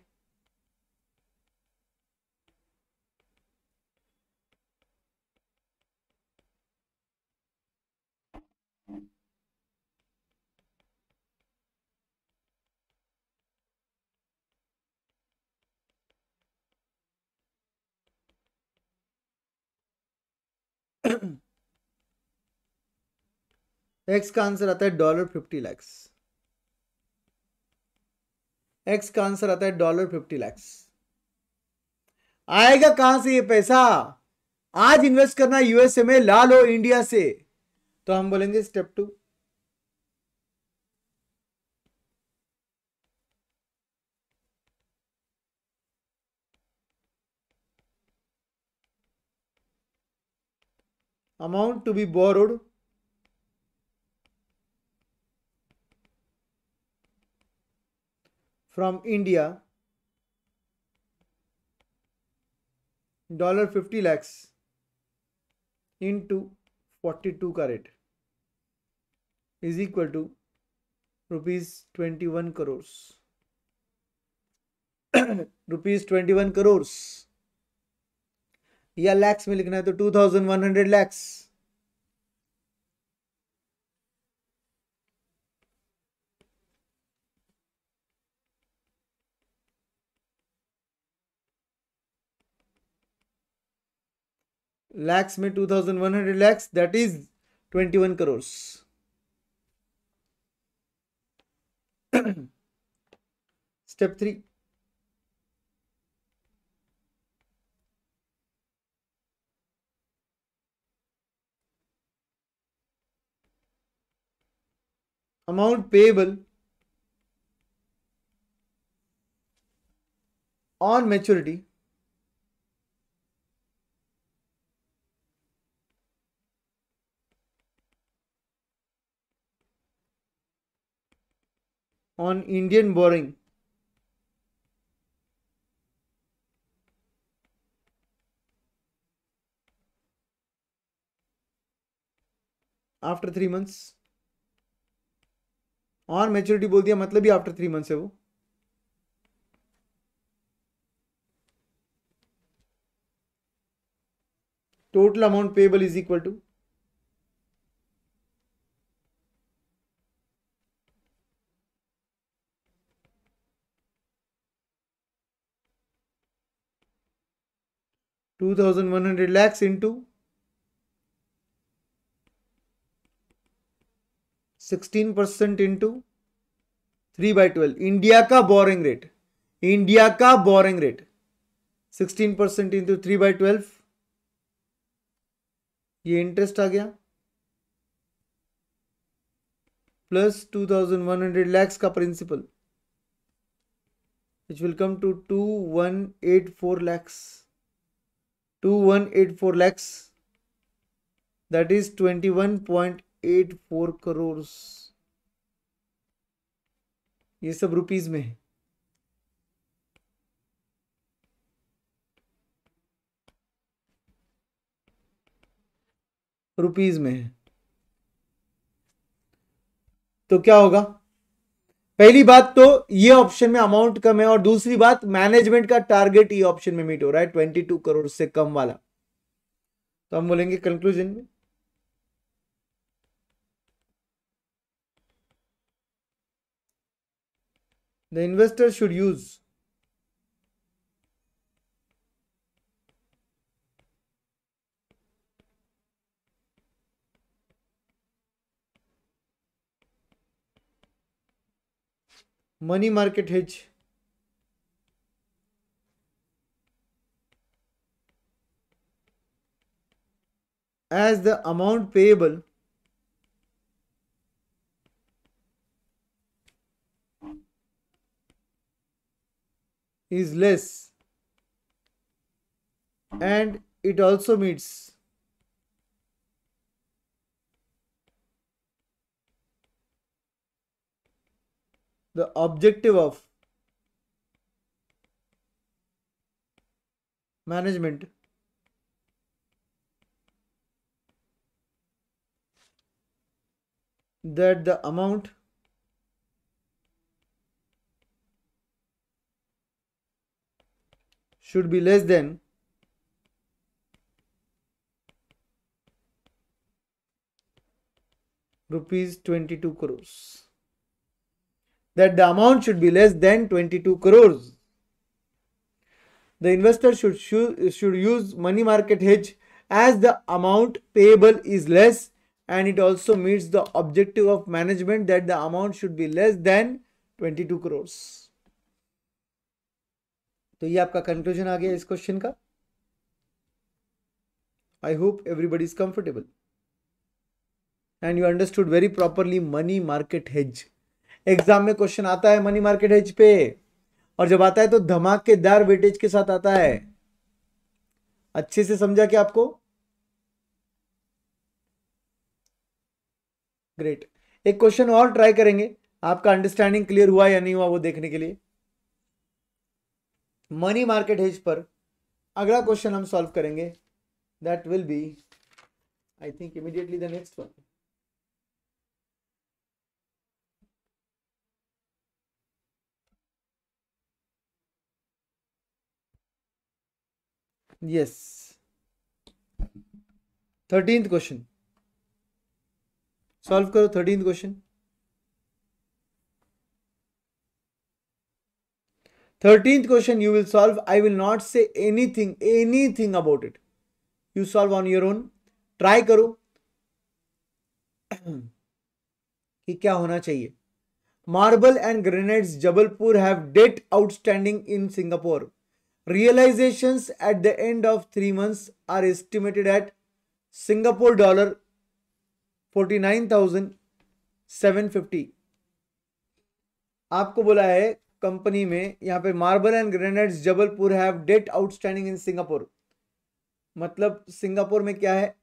X का answer आता है $50 lakhs, एक्स का आंसर आता है $50 lakhs। आएगा कहां से ये पैसा? आज इन्वेस्ट करना यूएसए में, ला लो इंडिया से। तो हम बोलेंगे step 2, amount to be borrowed from India, $50 lakhs into 42 का rate is equal to ₹21 crore, ₹21 crore, या लैक्स में लिखना है तो 2100 lakhs। लैक्स में 2100 lakhs, that is 21 crore. Step 3, amount payable on maturity on Indian borrowing after 3 months। On maturity बोल दिया, मतलब ही आफ्टर 3 months है वो। Total amount payable is equal to 2,100 lakhs into 16% into 3/12 India का बोरिंग रेट, 16% इंटू 3/12, ये interest आ गया, प्लस 2,100 lakhs का principal, which will come to 2,184 lakhs. 2,184 lakhs, that is 21.84 crores. ये सब रुपीस में है। रुपीस में है। तो क्या होगा? पहली बात तो ये ऑप्शन में अमाउंट कम है, और दूसरी बात मैनेजमेंट का टारगेट ये ऑप्शन में मीट हो रहा है 22 करोड़ से कम वाला। तो हम बोलेंगे कंक्लूजन में the investor should use money market hedge as the amount payable is less and it also meets the objective of management that the amount should be less than rupees 22 crores. That the amount should be less than 22 crores. The investor should use money market hedge as the amount payable is less and it also meets the objective of management that the amount should be less than 22 crores. तो ये आपका conclusion आ गया इस question का। I hope everybody is comfortable and you understood very properly money market hedge. Exam में question आता है money market hedge पे, और जब आता है तो धमाकेदार वेटेज के साथ आता है। अच्छे से समझा क्या आपको? ग्रेट। एक क्वेश्चन और ट्राई करेंगे, आपका अंडरस्टैंडिंग क्लियर हुआ या नहीं हुआ वो देखने के लिए। मनी मार्केट हेज पर अगला क्वेश्चन हम सॉल्व करेंगे, that will be I think immediately the next one. Yes, 13th question solve करो। 13th question, 13th question you will solve. I will not say anything about it. You solve on your own. Try करो कि क्या होना चाहिए। Marble and Granites Jabalpur have debt outstanding in Singapore. Realizations at the end of 3 months are estimated at Singapore dollar 49,750. आपको बोला है company में यहां पे marble and granites Jabalpur have debt outstanding in Singapore, मतलब सिंगापुर में क्या है?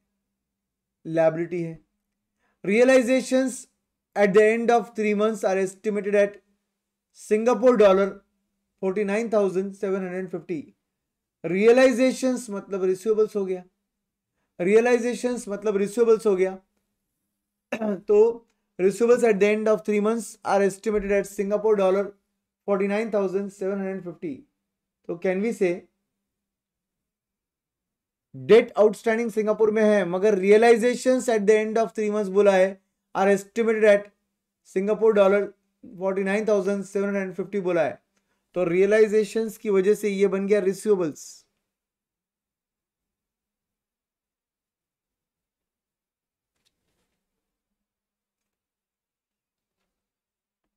लायबिलिटी है। Realisations at the end of 3 months are estimated at Singapore dollar 49,750। Realisations मतलब रिसीवेबल्स हो गया, रियलाइजेशंस मतलब रिसीवेबल्स हो गया। तो receivables at the end of 3 months are estimated at Singapore dollar 49,750. तो can we say debt outstanding Singapore में है, मगर realisations at the end of 3 months बोला है are estimated at Singapore dollar 49,750 बोला है। तो रियलाइजेशंस की वजह से ये बन गया रिसीवेबल्स।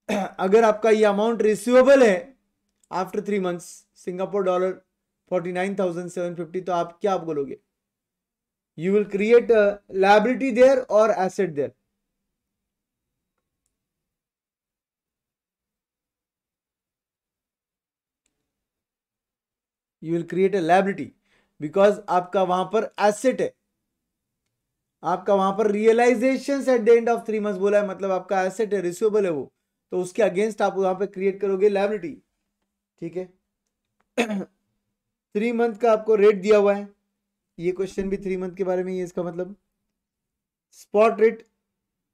अगर आपका ये अमाउंट रिसीवेबल है आफ्टर 3 मंथ्स, सिंगापुर डॉलर 49,750, तो आप क्या बोलोगे? You will create liability there और asset there? You will create a liability because आपका वहां पर एसेट है, आपका वहां पर realization at the end of 3 months बोला है, मतलब आपका एसेट है, रिसीवेबल है वो, तो उसके अगेंस्ट आप वहां पर क्रिएट करोगे लायबिलिटी। ठीक है। 3 मंथ का आपको रेट दिया हुआ है, ये क्वेश्चन भी 3 मंथ के बारे में ही है, इसका मतलब spot rate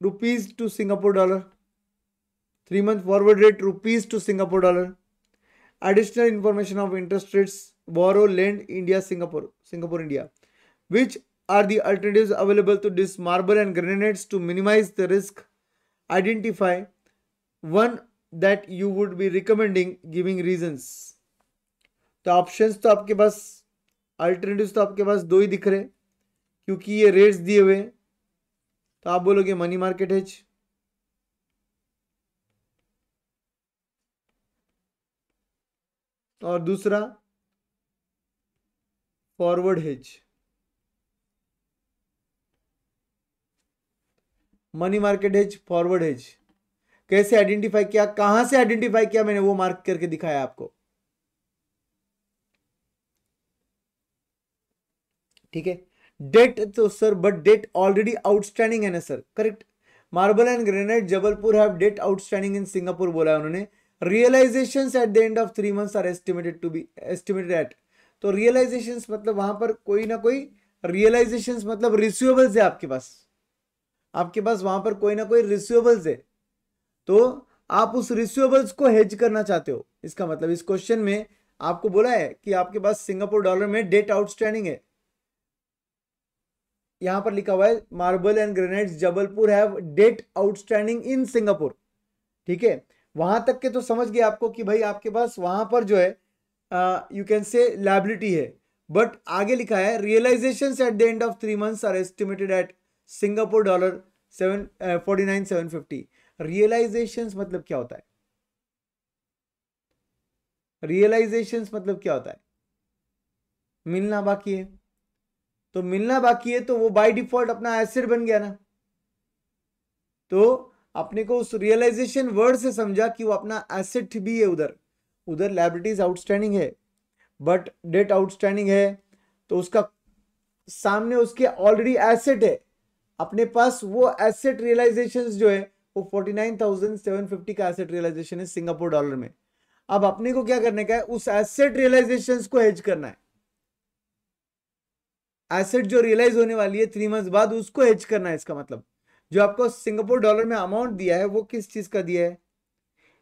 rupees to Singapore dollar, 3 month forward rate rupees to Singapore dollar, additional information of interest rates, borrow, lend, India, Singapore, India. Which are the alternatives available to this marble and granites to minimize the risk? Identify one that you would be recommending, giving reasons. तो options तो आपके पास, alternatives तो आपके पास दो ही दिख रहे, क्योंकि ये रेट्स दिए हुए हैं, तो आप बोलोगे मनी मार्केट हेज, और दूसरा forward hedge. Money market hedge, forward hedge कैसे आइडेंटिफाई किया, कहां से आइडेंटिफाई किया, मैंने वो मार्क करके दिखाया आपको। ठीक है। डेट तो sir, but debt already outstanding है ना sir, correct. Marble and granite Jabalpur have debt outstanding in Singapore बोला है उन्होंने। Realisations at the end of 3 months are estimated to be estimated at, तो रियलाइजेशंस मतलब वहां पर कोई ना कोई रियलाइजेशंस मतलब रिसीवेबल्स है आपके पास, आपके पास वहां पर कोई ना कोई रिसीवेबल्स है, तो आप उस रिसीवेबल्स को हेज करना चाहते हो। इसका मतलब इस क्वेश्चन में आपको बोला है कि आपके पास सिंगापुर डॉलर में डेट आउटस्टैंडिंग है, यहां पर लिखा हुआ है marble and granites Jabalpur have debt outstanding in Singapore. ठीक है, वहां तक के तो समझ गए आपको कि भाई आपके पास वहां पर जो है यू कैन से लायबिलिटी है, बट आगे लिखा है realisation at the end of 3 months are estimated at Singapore dollar 49,750। Realisation मतलब क्या होता है? रियलाइजेशन मतलब क्या होता है? मिलना बाकी है, तो मिलना बाकी है तो वो बाय डिफॉल्ट अपना एसेट बन गया ना, तो अपने को उस रियलाइजेशन वर्ड से समझा कि वो अपना एसेट भी है, उधर उधर लायबिलिटीज आउटस्टैंडिंग है बट डेट आउटस्टैंडिंग है, तो उसका सामने उसके ऑलरेडी एसेट है, अपने पास वो एसेट रियलाइजेशन जो है वो 49,750 का एसेट रियलाइजेशन है सिंगापुर डॉलर में। अब अपने को क्या करने का है, उस एसेट रियलाइजेशन को हेज करना है, एसेट जो रियलाइज होने वाली है 3 मंथ्स बाद उसको हेज करना है। इसका मतलब जो आपको सिंगापुर डॉलर में अमाउंट दिया है वो किस चीज का दिया है,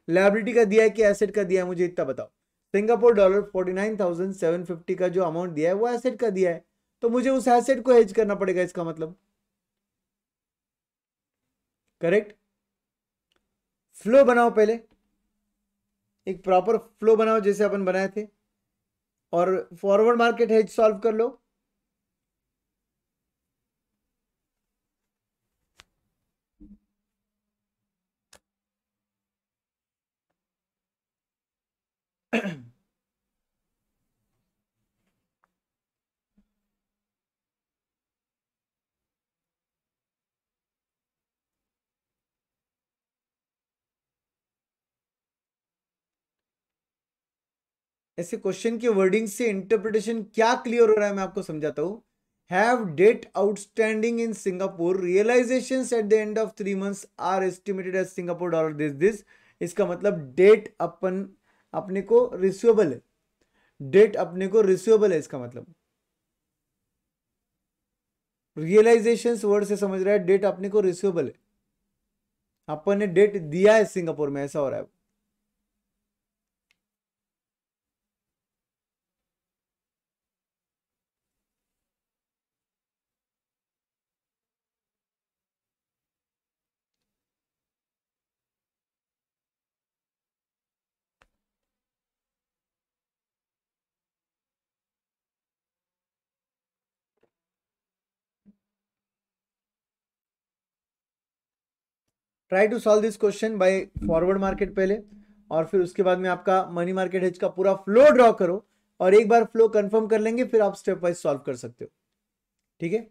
लायबिलिटी का दिया है कि एसेट का दिया है, मुझे इतना बताओ। सिंगापुर डॉलर 49,750 का जो अमाउंट दिया है वो एसेट का दिया है, तो मुझे उस एसेट को हेज करना पड़ेगा, इसका मतलब करेक्ट। फ्लो बनाओ पहले, एक प्रॉपर फ्लो बनाओ जैसे अपन बनाए थे, और फॉरवर्ड मार्केट हेज सॉल्व कर लो। ऐसे क्वेश्चन की वर्डिंग से इंटरप्रिटेशन क्या क्लियर हो रहा है मैं आपको समझाता हूं। Have debt outstanding in Singapore, realisation at the end of 3 months are estimated as Singapore dollar this. इसका मतलब डेट अपन अपने को रिसीवेबल है, डेट अपने को रिसीवेबल है, इसका मतलब रियलाइजेशन वर्ड से समझ रहा है, डेट अपने को रिसीवेबल है, अपन ने डेट दिया है सिंगापुर में, ऐसा हो रहा है। Try to solve this question by forward market पहले, और फिर उसके बाद में आपका मनी मार्केट हेज का पूरा फ्लो ड्रॉ करो, और एक बार फ्लो कंफर्म कर लेंगे फिर आप स्टेप वाइज सॉल्व कर सकते हो। ठीक है।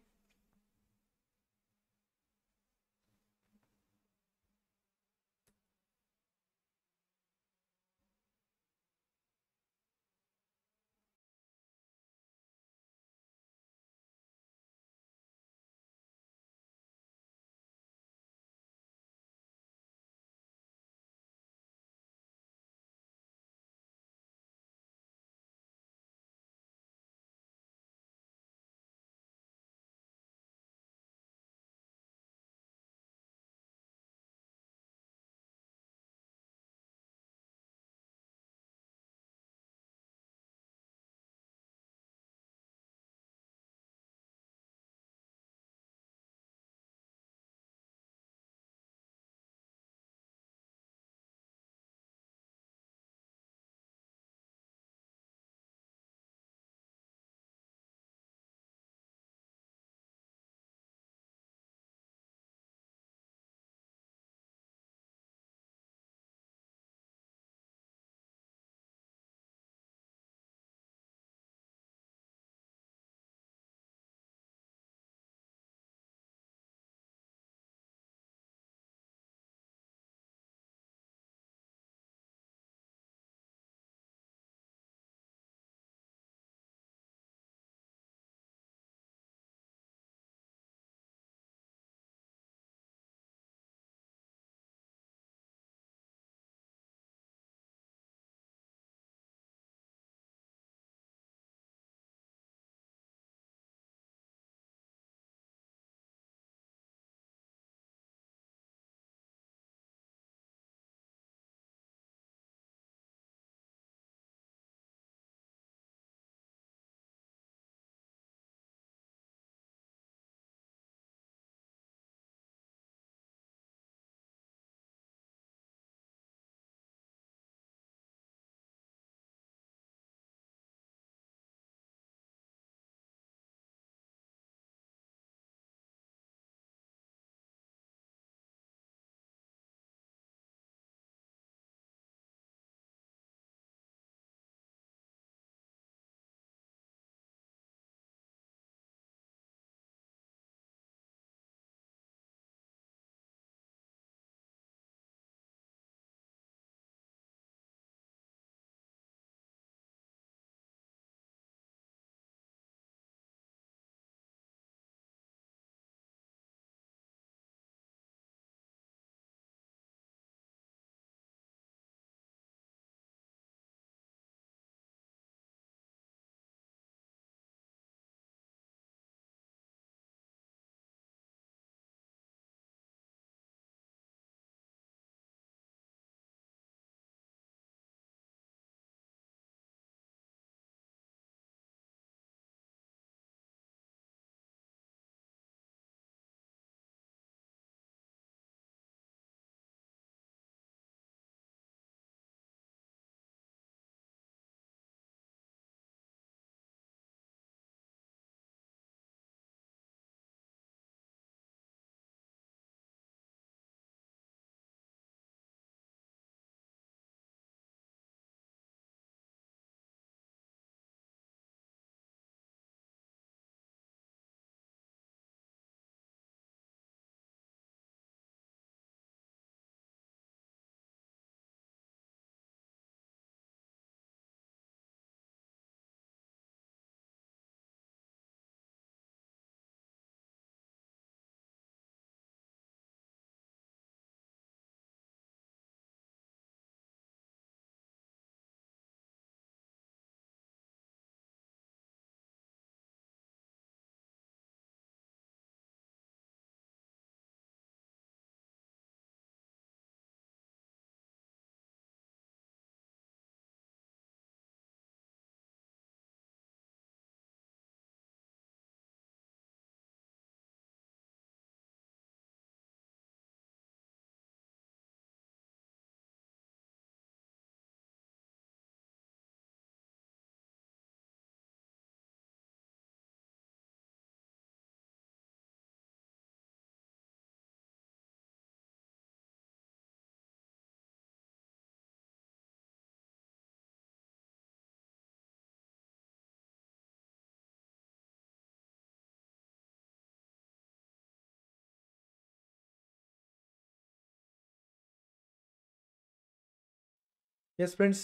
यस फ्रेंड्स,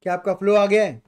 क्या आपका फ्लो आ गया है?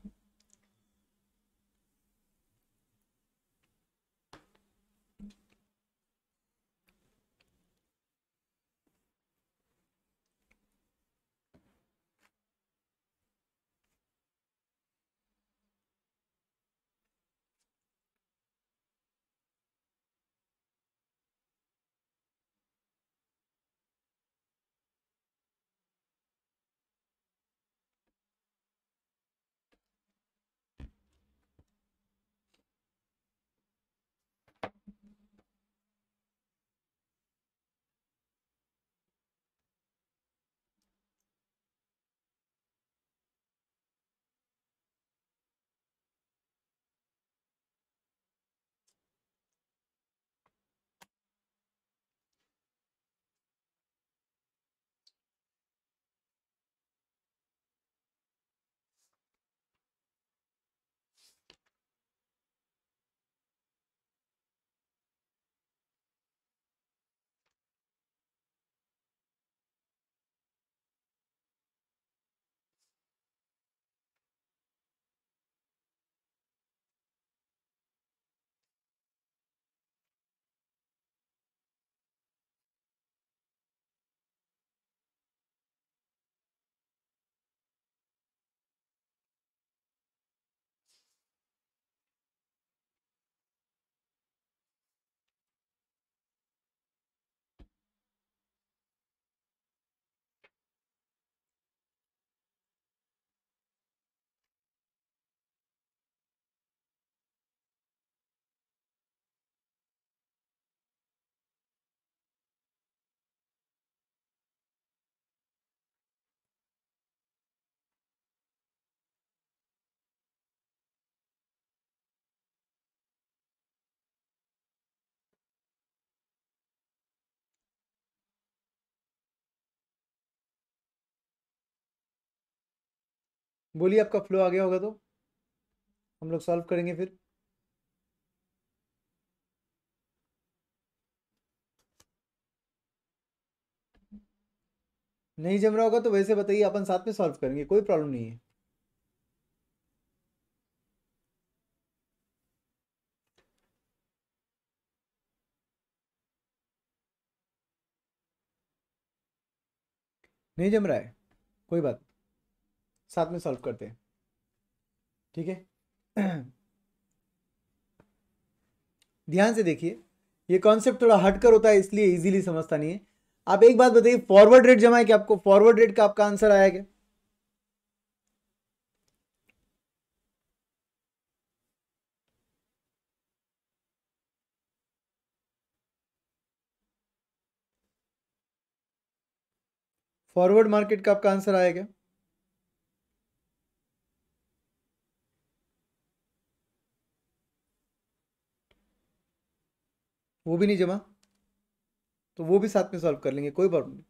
बोलिए, आपका फ्लो आ गया होगा तो हम लोग सॉल्व करेंगे फिर। नहीं जम रहा होगा तो वैसे बताइए, अपन साथ में सॉल्व करेंगे, कोई प्रॉब्लम नहीं है। नहीं जम रहा है, कोई बात, साथ में सॉल्व करते हैं, ठीक है। ध्यान से देखिए, ये कॉन्सेप्ट थोड़ा हटकर होता है इसलिए इजीली समझता नहीं है। आप एक बात बताइए, फॉरवर्ड रेट जमा है क्या आपको? फॉरवर्ड रेट का आपका आंसर आया क्या? फॉरवर्ड मार्केट का आपका आंसर आया क्या? वो भी नहीं जमा, तो वो भी साथ में सॉल्व कर लेंगे, कोई प्रॉब्लम नहीं।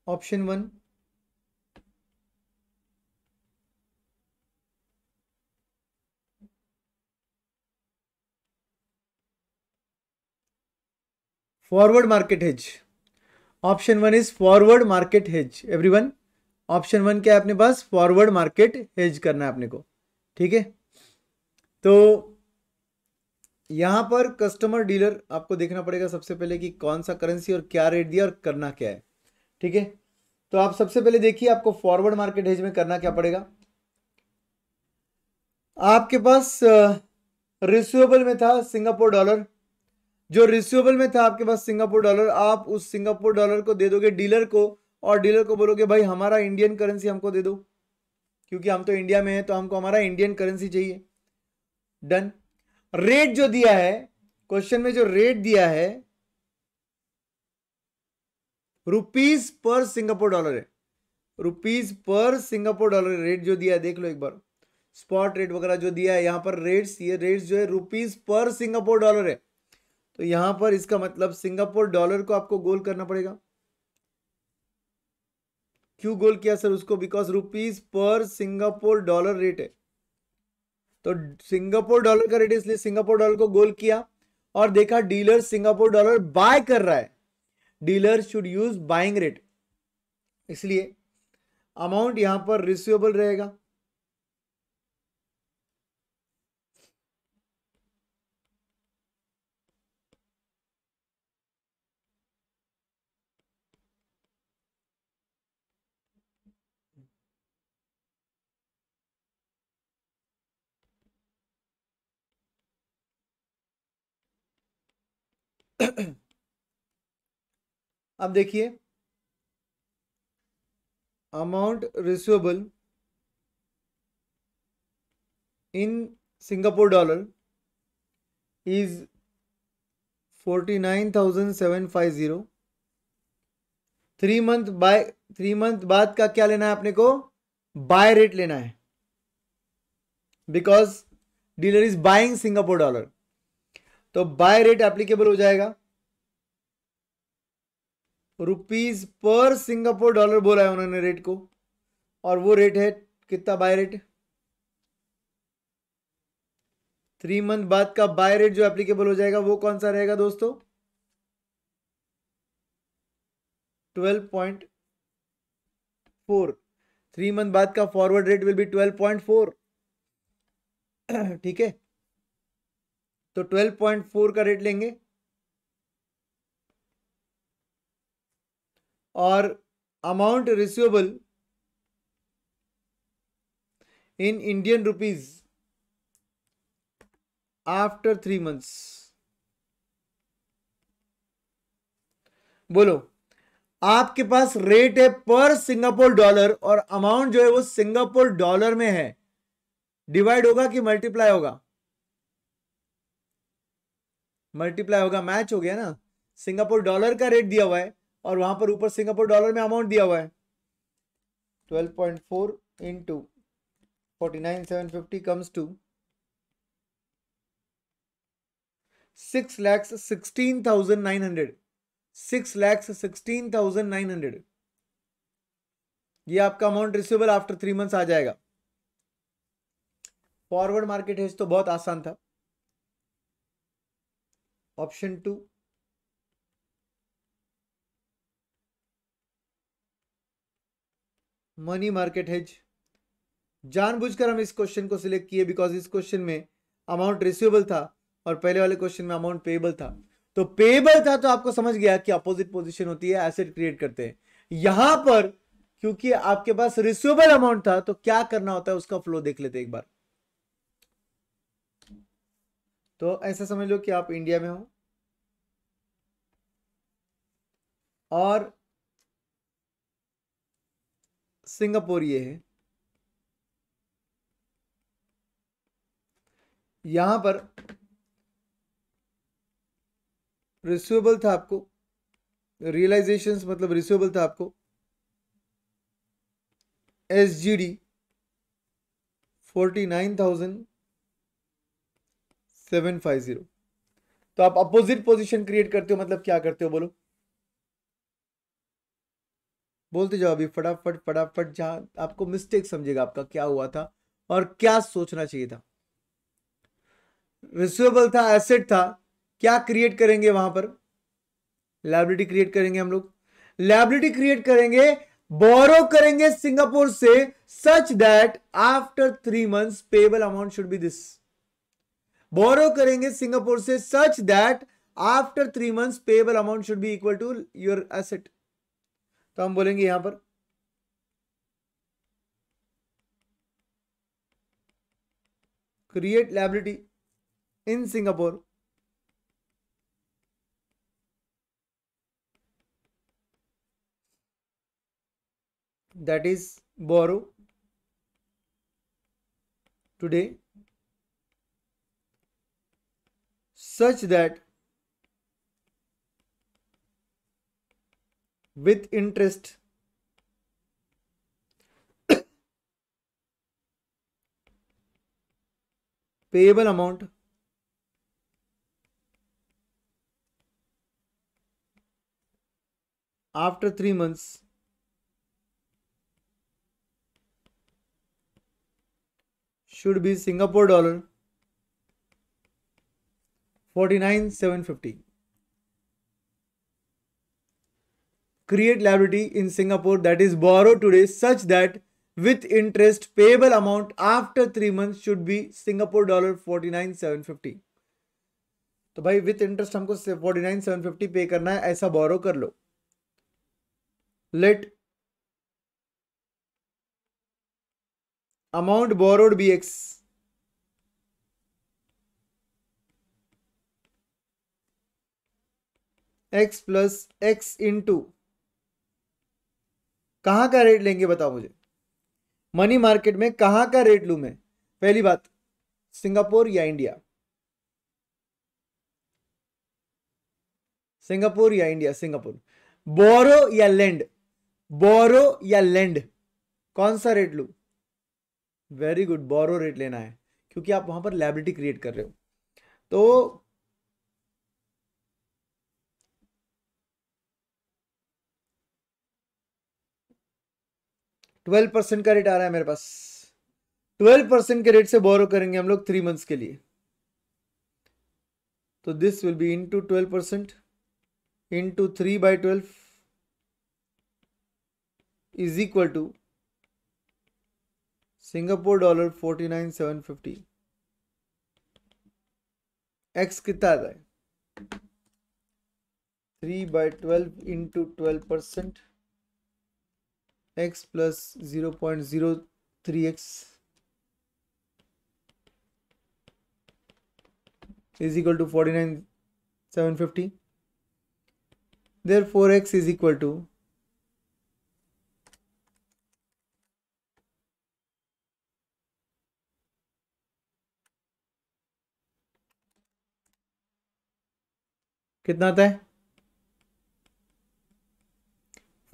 Option 1, forward market hedge. Option 1 is forward market hedge everyone. Option 1 क्या है अपने पास? फॉरवर्ड मार्केट हेज करना है अपने को, ठीक है। तो यहां पर कस्टमर डीलर आपको देखना पड़ेगा सबसे पहले कि कौन सा करेंसी और क्या रेट दिया और करना क्या है, ठीक है। तो आप सबसे पहले देखिए, आपको फॉरवर्ड मार्केट हेज में करना क्या पड़ेगा। आपके पास रिसीवेबल में था सिंगापुर डॉलर, जो रिसीवेबल में था आपके पास सिंगापुर डॉलर, आप उस सिंगापुर डॉलर को दे दोगे डीलर को, और डीलर को बोलोगे भाई हमारा इंडियन करेंसी हमको दे दो, क्योंकि हम तो इंडिया में हैं तो हमको हमारा इंडियन करेंसी चाहिए। डन। रेट जो दिया है, क्वेश्चन में जो रेट दिया है रुपीस पर सिंगापुर डॉलर है, रुपीस पर सिंगापुर डॉलर रेट जो दिया है, देख लो एक बार, स्पॉट रेट वगैरह जो दिया है यहां पर रेट्स, ये रेट्स जो है रुपीस पर सिंगापुर डॉलर है। तो यहां पर इसका मतलब सिंगापुर डॉलर को आपको गोल करना पड़ेगा। क्यों गोल किया सर उसको? बिकॉज रुपीस पर सिंगापुर डॉलर रेट है, तो सिंगापुर डॉलर का रेट, इसलिए सिंगापुर डॉलर को गोल किया और देखा डीलर सिंगापुर डॉलर बाय कर रहा है, dealer should use buying rate, इसलिए अमाउंट यहां पर रिसीवेबल रहेगा। अब देखिए, amount receivable in Singapore dollar is 49,750। 3 month बाद का क्या लेना है अपने को, बाय रेट लेना है, because dealer is buying Singapore dollar. तो बाय रेट एप्लीकेबल हो जाएगा, रुपीज पर सिंगापुर डॉलर बोला है उन्होंने रेट को, और वो रेट है कितना, बाय रेट। 3 मंथ बाद का बाय रेट जो एप्लीकेबल हो जाएगा वो कौन सा रहेगा दोस्तों, 12.4। 3 मंथ बाद का फॉरवर्ड रेट विल बी 12.4। ठीक है, तो 12.4 का रेट लेंगे, और amount receivable in Indian rupees after 3 months. बोलो, आपके पास रेट है पर सिंगापुर डॉलर, और अमाउंट जो है वो सिंगापुर डॉलर में है, डिवाइड होगा कि मल्टीप्लाई होगा, मल्टीप्लाई होगा, मैच हो गया ना। सिंगापुर डॉलर का रेट दिया हुआ है और वहां पर ऊपर सिंगापुर डॉलर में अमाउंट दिया हुआ है। 12.4 इंटू 49,750 कम्स टू 6,16,900। 6,16,900 ये आपका अमाउंट रिसीवेबल आफ्टर 3 मंथ्स आ जाएगा। फॉरवर्ड मार्केट हेज तो बहुत आसान था। Option 2, money market hedge. जानबूझकर हम इस क्वेश्चन को सिलेक्ट किए बिकॉज इस क्वेश्चन में अमाउंट रिसीवेबल था और पहले वाले क्वेश्चन में अमाउंट पेएबल था। तो पेएबल था तो आपको समझ गया कि अपोजिट पोजीशन होती है, एसेट क्रिएट करते हैं। यहां पर क्योंकि आपके पास रिसीवेबल अमाउंट था तो क्या करना होता है उसका फ्लो देख लेते एक बार। तो ऐसा समझ लो कि आप इंडिया में हो और सिंगापुर ये है, यहां पर रिसीवेबल था आपको, रियलाइजेशंस मतलब रिसीवेबल था आपको SGD 49,750। तो आप अपोजिट पोजीशन क्रिएट करते हो, मतलब क्या करते हो बोलो, बोलते जाओ अभी फटाफट फटाफट, जहां आपको मिस्टेक समझेगा आपका क्या हुआ था और क्या सोचना चाहिए था। रिसीवेबल था, एसेट था, क्या क्रिएट करेंगे वहां पर, लायबिलिटी क्रिएट करेंगे हम लोग। लायबिलिटी क्रिएट करेंगे, बोरो करेंगे सिंगापुर से, such that after 3 months payable amount should be this. Borrow करेंगे सिंगापुर से such that after 3 months payable amount should be equal to your asset. तो हम बोलेंगे यहां पर create liability in Singapore that is borrow today such that with interest payable amount after 3 months should be Singapore dollar 49,750। create liability in Singapore that is borrowed today such that with interest payable amount after 3 months should be Singapore dollar 49,750. तो भाई with interest हमको 49,750 पे करना है, ऐसा borrow कर लो. Let amount borrowed be X. X plus X into कहां का रेट लेंगे बताओ मुझे. मनी मार्केट में कहां का रेट लूं मैं? पहली बात सिंगापुर या इंडिया? सिंगापुर या इंडिया? सिंगापुर. बोरो या लेंड? बोरो या लेंड, कौन सा रेट लूं? वेरी गुड, बोरो रेट लेना है क्योंकि आप वहां पर लायबिलिटी क्रिएट कर रहे हो. तो 12% का रेट आ रहा है मेरे पास. 12% के रेट से बोरो करेंगे हम लोग 3 मंथ्स के लिए. तो this will be into 12% into 3/12 is equal to Singapore dollar 49,750. X कितना आता है? 3/12 into 12%, x plus 0.03x is equal to 49,750. Therefore x is equal to कितना आता है?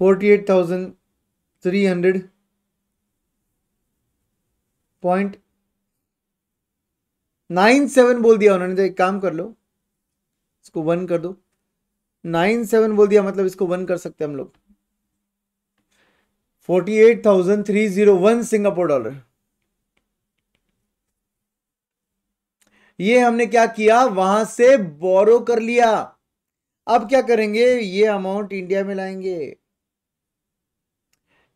48,300.97 बोल दिया उन्होंने. तो एक काम कर लो, इसको 1 कर दो. 97 बोल दिया मतलब इसको 1 कर सकते हैं हम लोग. 48,301 सिंगापुर डॉलर. ये हमने क्या किया? वहां से बोरो कर लिया. अब क्या करेंगे? ये अमाउंट इंडिया में लाएंगे.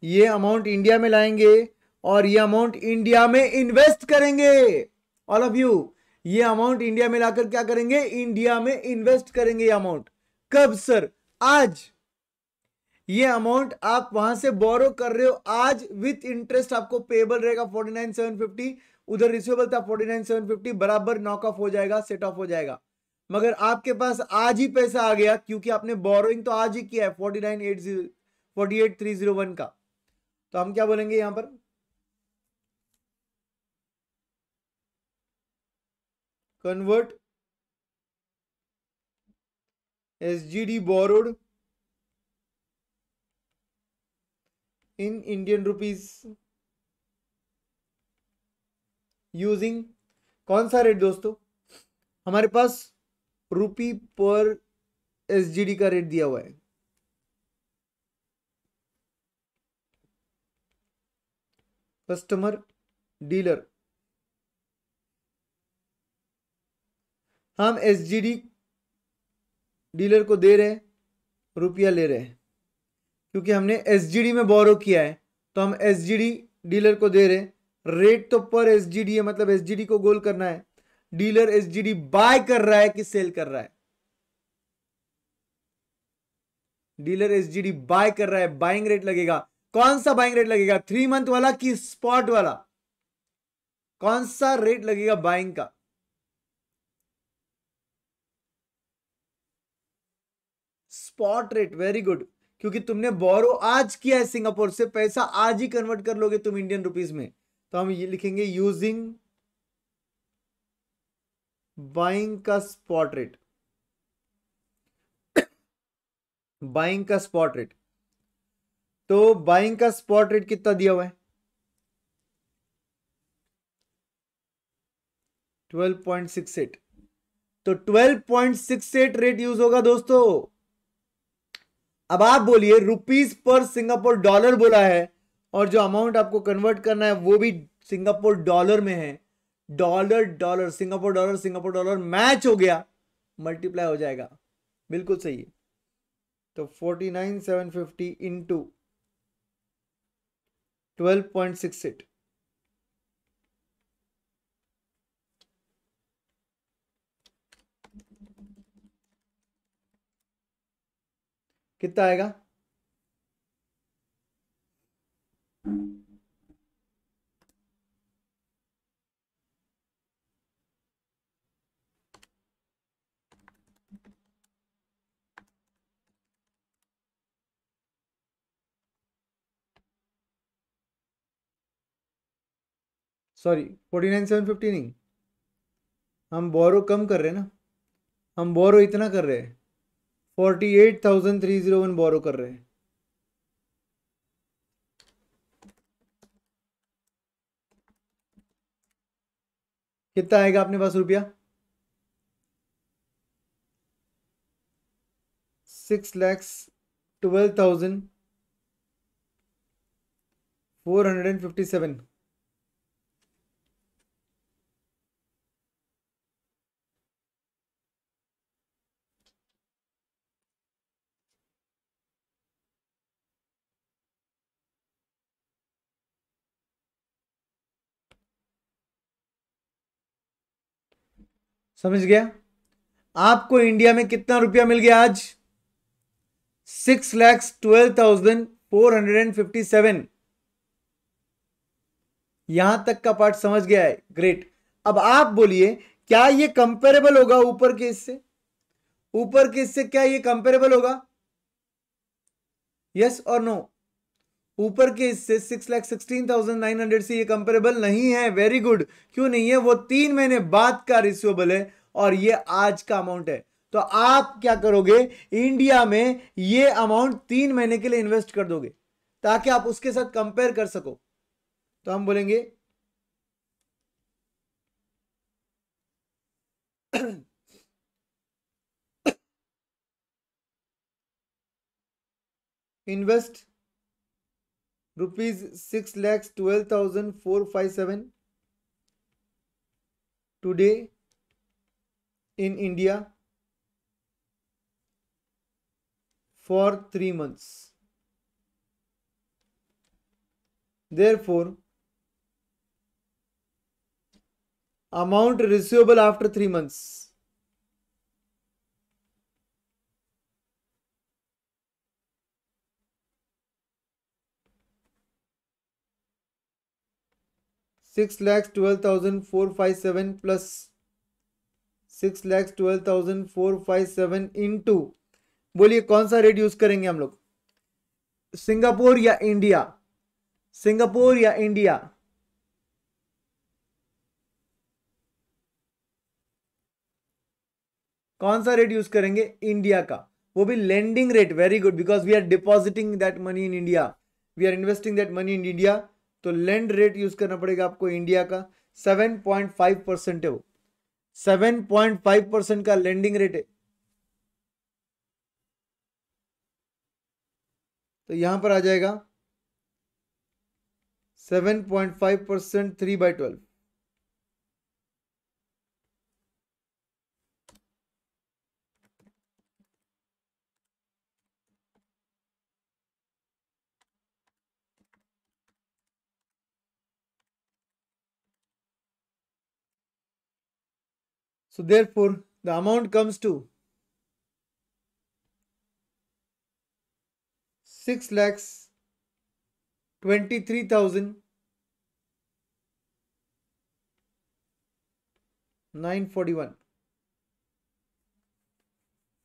ये अमाउंट इंडिया में लाएंगे और ये अमाउंट इंडिया में इन्वेस्ट करेंगे. ऑल ऑफ यू, ये अमाउंट इंडिया में लाकर क्या करेंगे? इंडिया में इन्वेस्ट करेंगे. ये अमाउंट कब सर? आज. ये अमाउंट आप वहां से बोरो कर रहे हो आज, विथ इंटरेस्ट आपको पेबल रहेगा 49,750. उधर रिसीवेबल था 49,750, बराबर नॉक ऑफ हो जाएगा, सेट ऑफ हो जाएगा. मगर आपके पास आज ही पैसा आ गया क्योंकि आपने बोरोइंग तो आज ही किया है 48,301 का. तो हम क्या बोलेंगे यहां पर? Convert SGD borrowed in Indian rupees using कौन सा रेट दोस्तों? हमारे पास रुपी पर SGD का रेट दिया हुआ है. कस्टमर डीलर, हम SGD डीलर को दे रहे हैं, रुपया ले रहे हैं. क्योंकि हमने SGD में बोरो किया है तो हम SGD डीलर को दे रहे हैं. रेट तो पर SGD है, मतलब SGD को गोल करना है. डीलर SGD बाय कर रहा है कि सेल कर रहा है? डीलर SGD बाय कर रहा है. बाइंग रेट लगेगा. कौन सा बाइंग रेट लगेगा? 3 मंथ वाला कि स्पॉट वाला? कौन सा रेट लगेगा बाइंग का? Spot rate. वेरी गुड, क्योंकि तुमने बोरो आज किया है सिंगापुर से, पैसा आज ही कन्वर्ट कर लोगे तुम इंडियन रुपीज में. तो हम ये लिखेंगे यूजिंग बाइंग का स्पॉट रेट. बाइंग का स्पॉट रेट. तो बाइंग का स्पॉट रेट कितना दिया हुआ है? 12.68. तो 12.68 रेट यूज होगा दोस्तों. अब आप बोलिए रुपीस पर सिंगापुर डॉलर बोला है और जो अमाउंट आपको कन्वर्ट करना है वो भी सिंगापुर डॉलर में है. Dollar dollar Singapore dollar match हो गया, मल्टीप्लाई हो जाएगा. बिल्कुल सही है. तो 49,750 इंटू 12.68 कितना आएगा? सॉरी 49,750 नहीं, हम बोरो कम कर रहे हैं ना, हम बोरो इतना कर रहे हैं 48,301 बोरो कर रहे हैं। कितना आएगा अपने पास रुपया? 6,12,457। समझ गया? आपको इंडिया में कितना रुपया मिल गया आज? 6,12,457। यहां तक का पार्ट समझ गया है, ग्रेट। अब आप बोलिए क्या ये कंपेरेबल होगा ऊपर के इससे? ऊपर के इससे क्या ये कंपेरेबल होगा? यस और नो? ऊपर के इससे 6,16,900 से ये कंपेरेबल नहीं है। Very good. क्यों नहीं है? वो 3 महीने बाद का रिसीवेबल है और ये आज का अमाउंट है। तो आप क्या करोगे? इंडिया में ये अमाउंट 3 महीने के लिए इन्वेस्ट कर दोगे ताकि आप उसके साथ कंपेयर कर सको। तो हम बोलेंगे invest ₹6,12,457 today in India for 3 months. Therefore, amount receivable after 3 months $6,12,457 plus 6,12,457 into, बोलिए कौन सा रेट यूज करेंगे हम लोग? सिंगापुर या इंडिया? सिंगापुर या इंडिया? कौन सा रेट यूज करेंगे? इंडिया का, वो भी lending rate. Very good, because we are depositing that money in India, we are investing that money in India. तो लेंड रेट यूज करना पड़ेगा आपको इंडिया का। 7.5% है वो, 7.5% का लेंडिंग रेट है। तो यहां पर आ जाएगा 7.5% 3/12। So therefore the amount comes to 6,23,941,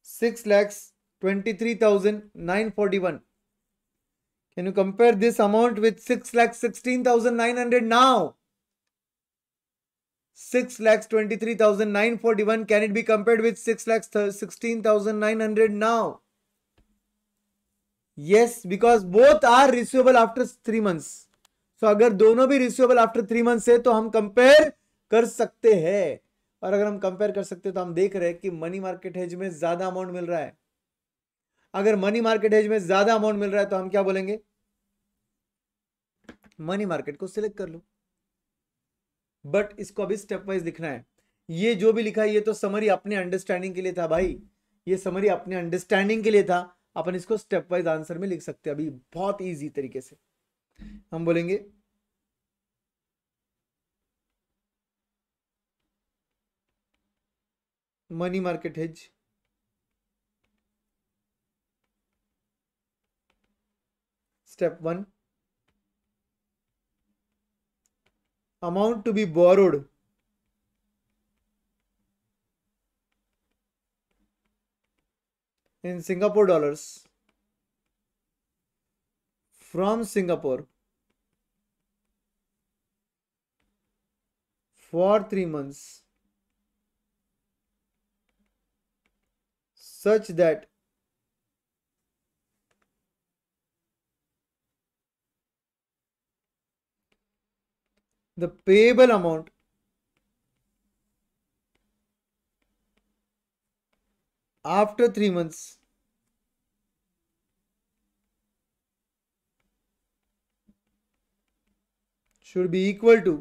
6,23,941. Can you compare this amount with 6,16,900 now? 6,23,941. Can it be compared with 6,16,900 now? Yes, because both are receivable after 3 months. So अगर दोनों भी receivable after 3 months है तो हम कंपेयर कर सकते हैं। और अगर हम कंपेयर कर सकते हैं तो हम देख रहे हैं कि मनी मार्केट हेज में ज्यादा अमाउंट मिल रहा है। अगर मनी मार्केट हेज में ज्यादा अमाउंट मिल रहा है तो हम क्या बोलेंगे? मनी मार्केट को सिलेक्ट कर लो। बट इसको अभी स्टेप वाइज लिखना है। ये जो भी लिखा है ये तो समरी अपने अंडरस्टैंडिंग के लिए था भाई, ये समरी अपने अंडरस्टैंडिंग के लिए था। अपन इसको स्टेप वाइज आंसर में लिख सकते हैं अभी बहुत इजी तरीके से। हम बोलेंगे money market hedge, step one, amount to be borrowed in Singapore dollars from Singapore for 3 months such that the payable amount after 3 months should be equal to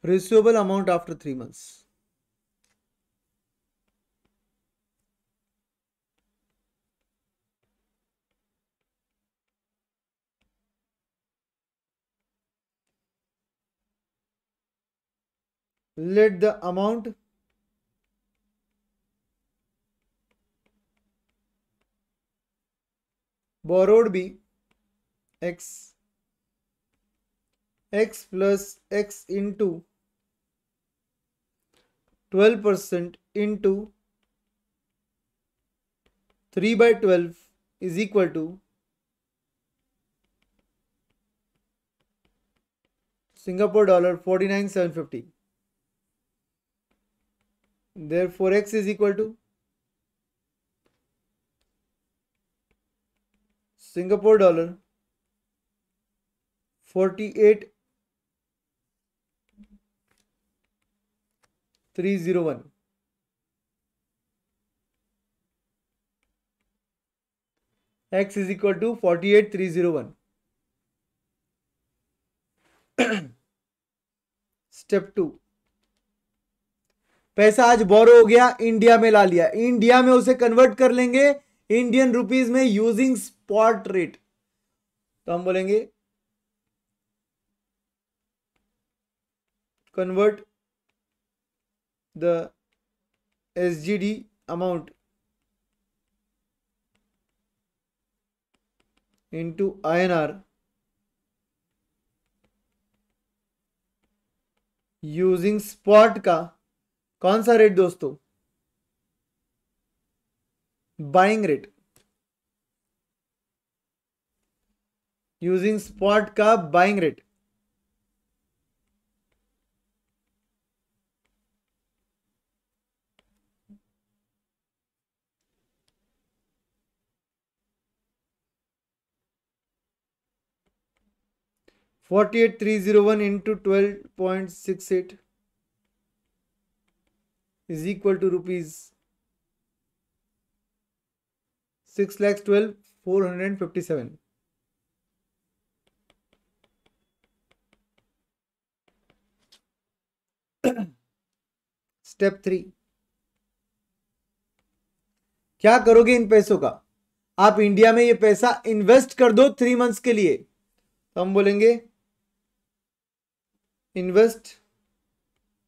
receivable amount after 3 months. Let the amount borrowed be x plus x into 12% into 3 by 12 is equal to Singapore dollar 49,750. Therefore x is equal to Singapore dollar 48,301. X is equal to 48,301. Step 2, पैसा आज बोरो हो गया, India में ला लिया, India में उसे convert कर लेंगे इंडियन रुपीज में यूजिंग स्पॉट रेट। तो हम बोलेंगे convert the SGD amount into INR using spot का कौन सा रेट दोस्तों, बाइंग रेट, यूजिंग स्पॉट का buying rate. $48,301 into 12.68 is equal to rupees 6,12,457. Step 3, क्या करोगे इन पैसों का, आप इंडिया में ये पैसा इन्वेस्ट कर दो 3 मंथ्स के लिए। तो हम बोलेंगे invest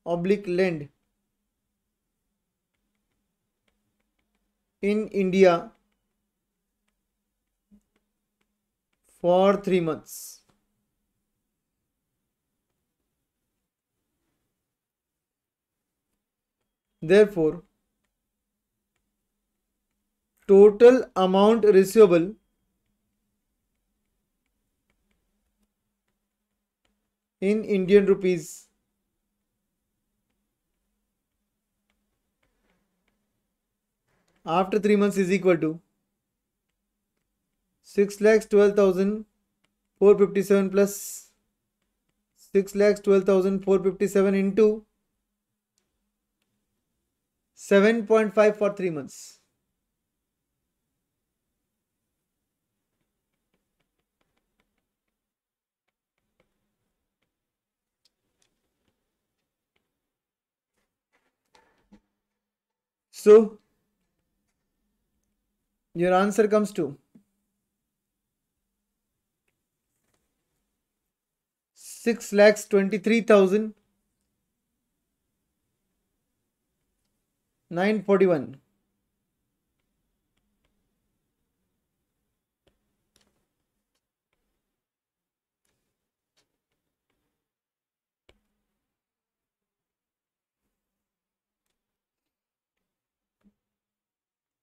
oblique lend in India for 3 months। Therefore, total amount receivable in Indian rupees after 3 months is equal to 6,12,457 plus 6,12,457 into 7.5 for 3 months। So your answer comes to 6,23,941.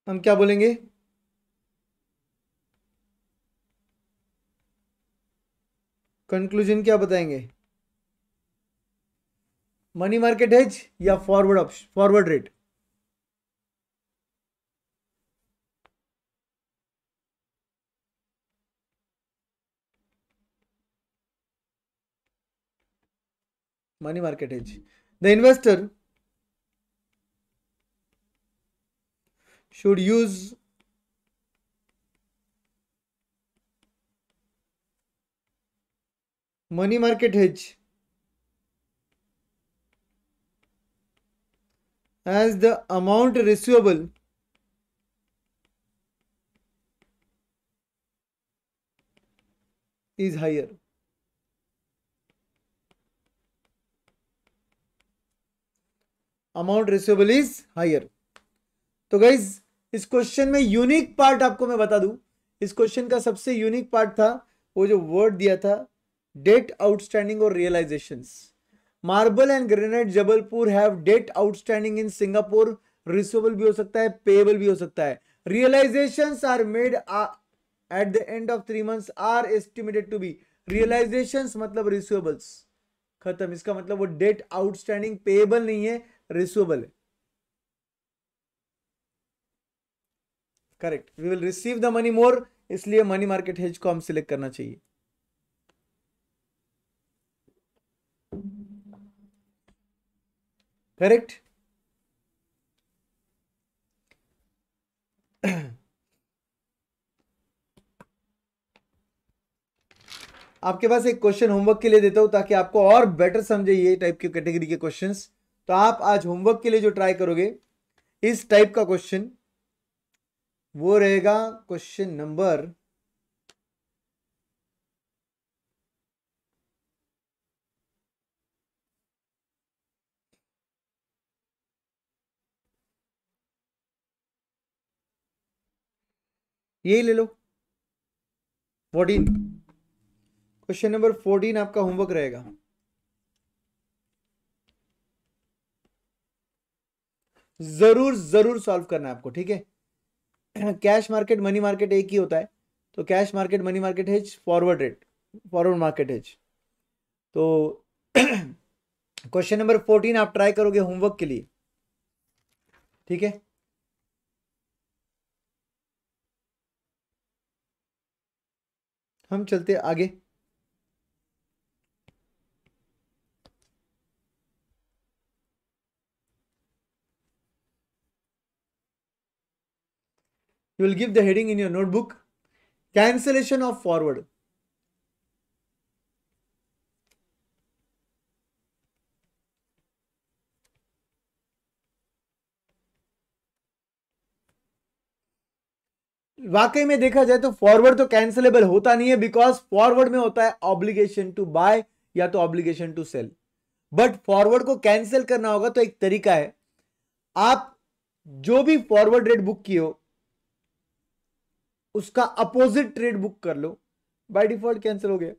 हम क्या बोलेंगे? कंक्लूजन क्या बताएंगे? मनी मार्केट हेज या forward option, forward rate? Money market hedge. The investor should use money market hedge as the amount receivable is higher. Amount receivable is higher. तो guys इस क्वेश्चन में यूनिक पार्ट आपको मैं बता दूं, इस क्वेश्चन का सबसे यूनिक पार्ट था वो जो वर्ड दिया था डेट आउटस्टैंडिंग और realisations. Marble and granite Jabalpur have debt outstanding in Singapore. Receivable भी हो सकता है, पेएबल भी हो सकता है. Realisations are made at the end of 3 months are estimated to be. Realisations मतलब रिसीवेबल्स, खत्म. इसका मतलब वो डेट आउटस्टैंडिंग पेएबल नहीं है, रिसीवेबल है. Correct. We will receive the money more, इसलिए मनी मार्केट हेज को हम सिलेक्ट करना चाहिए. करेक्ट. आपके पास एक क्वेश्चन होमवर्क के लिए देता हूं ताकि आपको और बेटर समझे ये टाइप की कैटेगरी के क्वेश्चंस. तो आप आज होमवर्क के लिए जो ट्राई करोगे इस टाइप का क्वेश्चन, वो रहेगा क्वेश्चन नंबर 14. क्वेश्चन नंबर 14 आपका होमवर्क रहेगा. जरूर जरूर सॉल्व करना है आपको, ठीक है. कैश मार्केट मनी मार्केट एक ही होता है. तो cash market money market hedge, forward rate, forward market hedge. तो क्वेश्चन नंबर 14 आप ट्राई करोगे होमवर्क के लिए, ठीक है. हम चलते आगे. You will give the heading in your notebook, cancellation of forward. वाकई में देखा जाए तो फॉरवर्ड तो कैंसिलेबल होता नहीं है, बिकॉज फॉरवर्ड में होता है ऑब्लिगेशन टू बाय या तो obligation to sell. But forward को कैंसिल करना होगा तो एक तरीका है, आप जो भी फॉरवर्ड रेट बुक किए हो उसका अपोजिट ट्रेड बुक कर लो, बाय डिफॉल्ट कैंसिल हो गया.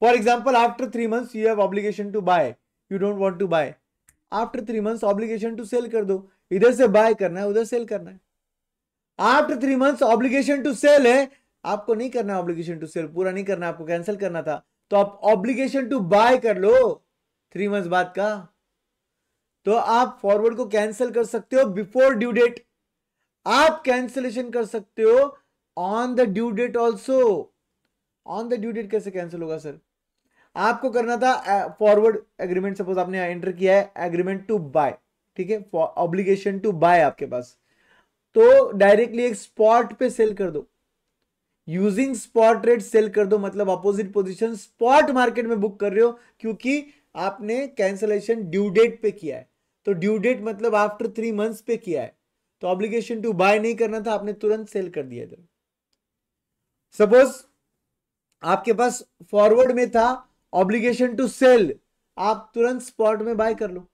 For example after 3 months you have obligation to buy, you don't want to buy. After 3 months obligation to sell कर दो. इधर से बाय करना है, उधर सेल करना है. After 3 months obligation to sell है, आपको नहीं करना ऑब्लिगेशन टू सेल, पूरा नहीं करना, आपको कैंसिल करना था, तो आप ऑब्लिगेशन टू बाय कर लो 3 months बाद का. तो आप फॉरवर्ड को कैंसिल कर सकते हो बिफोर ड्यू डेट. आप कैंसिलेशन कर सकते हो on the due date also. On the due date कैसे कैंसिल होगा सर? आपको करना था फॉरवर्ड एग्रीमेंट, सपोज आपने एंटर किया है एग्रीमेंट टू बाय, ठीक है, ऑब्लिगेशन टू बाय आपके पास, तो डायरेक्टली एक स्पॉट पे सेल कर दो, यूजिंग स्पॉट रेट सेल कर दो. मतलब अपोजिट पोजीशन स्पॉट मार्केट में बुक कर रहे हो, क्योंकि आपने कैंसिलेशन ड्यू डेट पे किया है. तो तो ड्यू डेट मतलब आफ्टर 3 मंथ्स पे किया है, तो ऑब्लिगेशन टू बाय नहीं करना था, आपने तुरंत सेल कर दिया इधर। सपोज आपके पास फॉरवर्ड में था ऑब्लिगेशन टू सेल, आप तुरंत स्पॉट में बाय कर लो,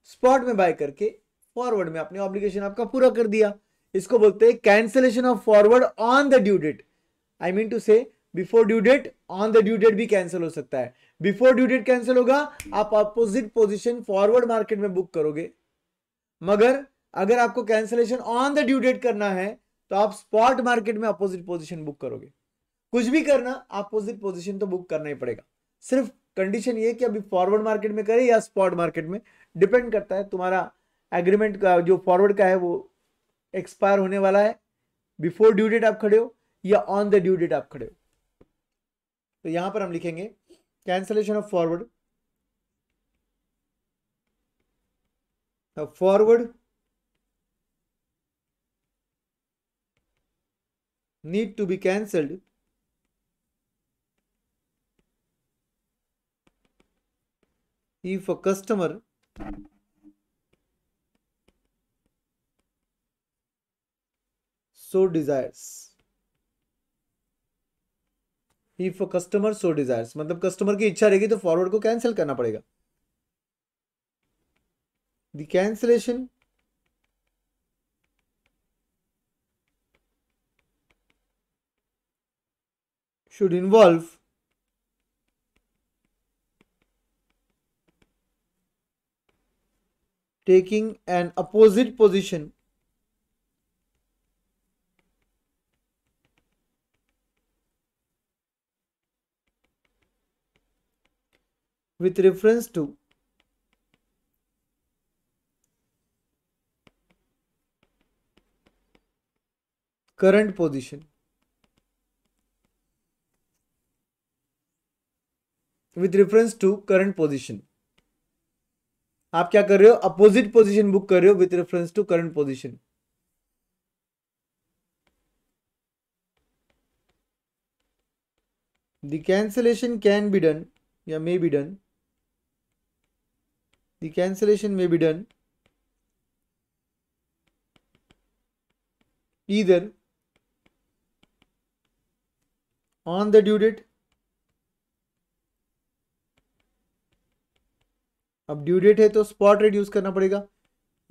स्पॉट में बाय करके फॉरवर्ड में अपने ऑब्लिगेशन आपका पूरा कर दिया। इसको बोलते हैं cancellation of forward on the due date. I mean to say before due date, on the due date भी कैंसिल हो सकता है। बिफोर ड्यू डेट कैंसिल होगा, आप अपोजिट पोजीशन फॉरवर्ड मार्केट में बुक करोगे, मगर अगर आपको cancellation on the due date करना है तो आप स्पॉट मार्केट में अपोजिट पोजीशन बुक करोगे। कुछ भी करना, अपोजिट पोजीशन तो बुक करना ही पड़ेगा। सिर्फ कंडीशन ये कि अभी फॉरवर्ड मार्केट में करें या स्पॉट मार्केट में, डिपेंड करता है तुम्हारा एग्रीमेंट का जो फॉरवर्ड का है वो एक्सपायर होने वाला है, बिफोर ड्यू डेट आप खड़े हो या ऑन द ड्यू डेट आप खड़े हो। तो यहां पर हम लिखेंगे cancellation of forward, forward need to be cancelled if a customer so desires। if a customer so desires मतलब कस्टमर की इच्छा रहेगी तो फॉरवर्ड को कैंसिल करना पड़ेगा। The cancellation should involve taking an opposite position with reference to current position, with reference to current position। आप क्या कर रहे हो, अपोजिट पोजीशन बुक कर रहे हो with reference to current position. The cancellation can be done या may be done, the cancellation may be done either on the due date, अब ड्यू डेट है तो स्पॉट रेट यूज करना पड़ेगा,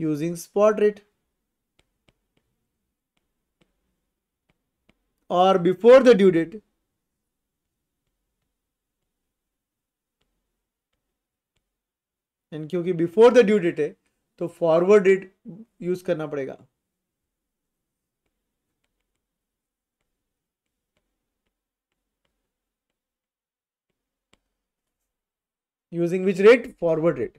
using spot rate, और before the due date and क्योंकि before the due date है तो फॉरवर्ड रेट यूज करना पड़ेगा। Using which rate, forward rate.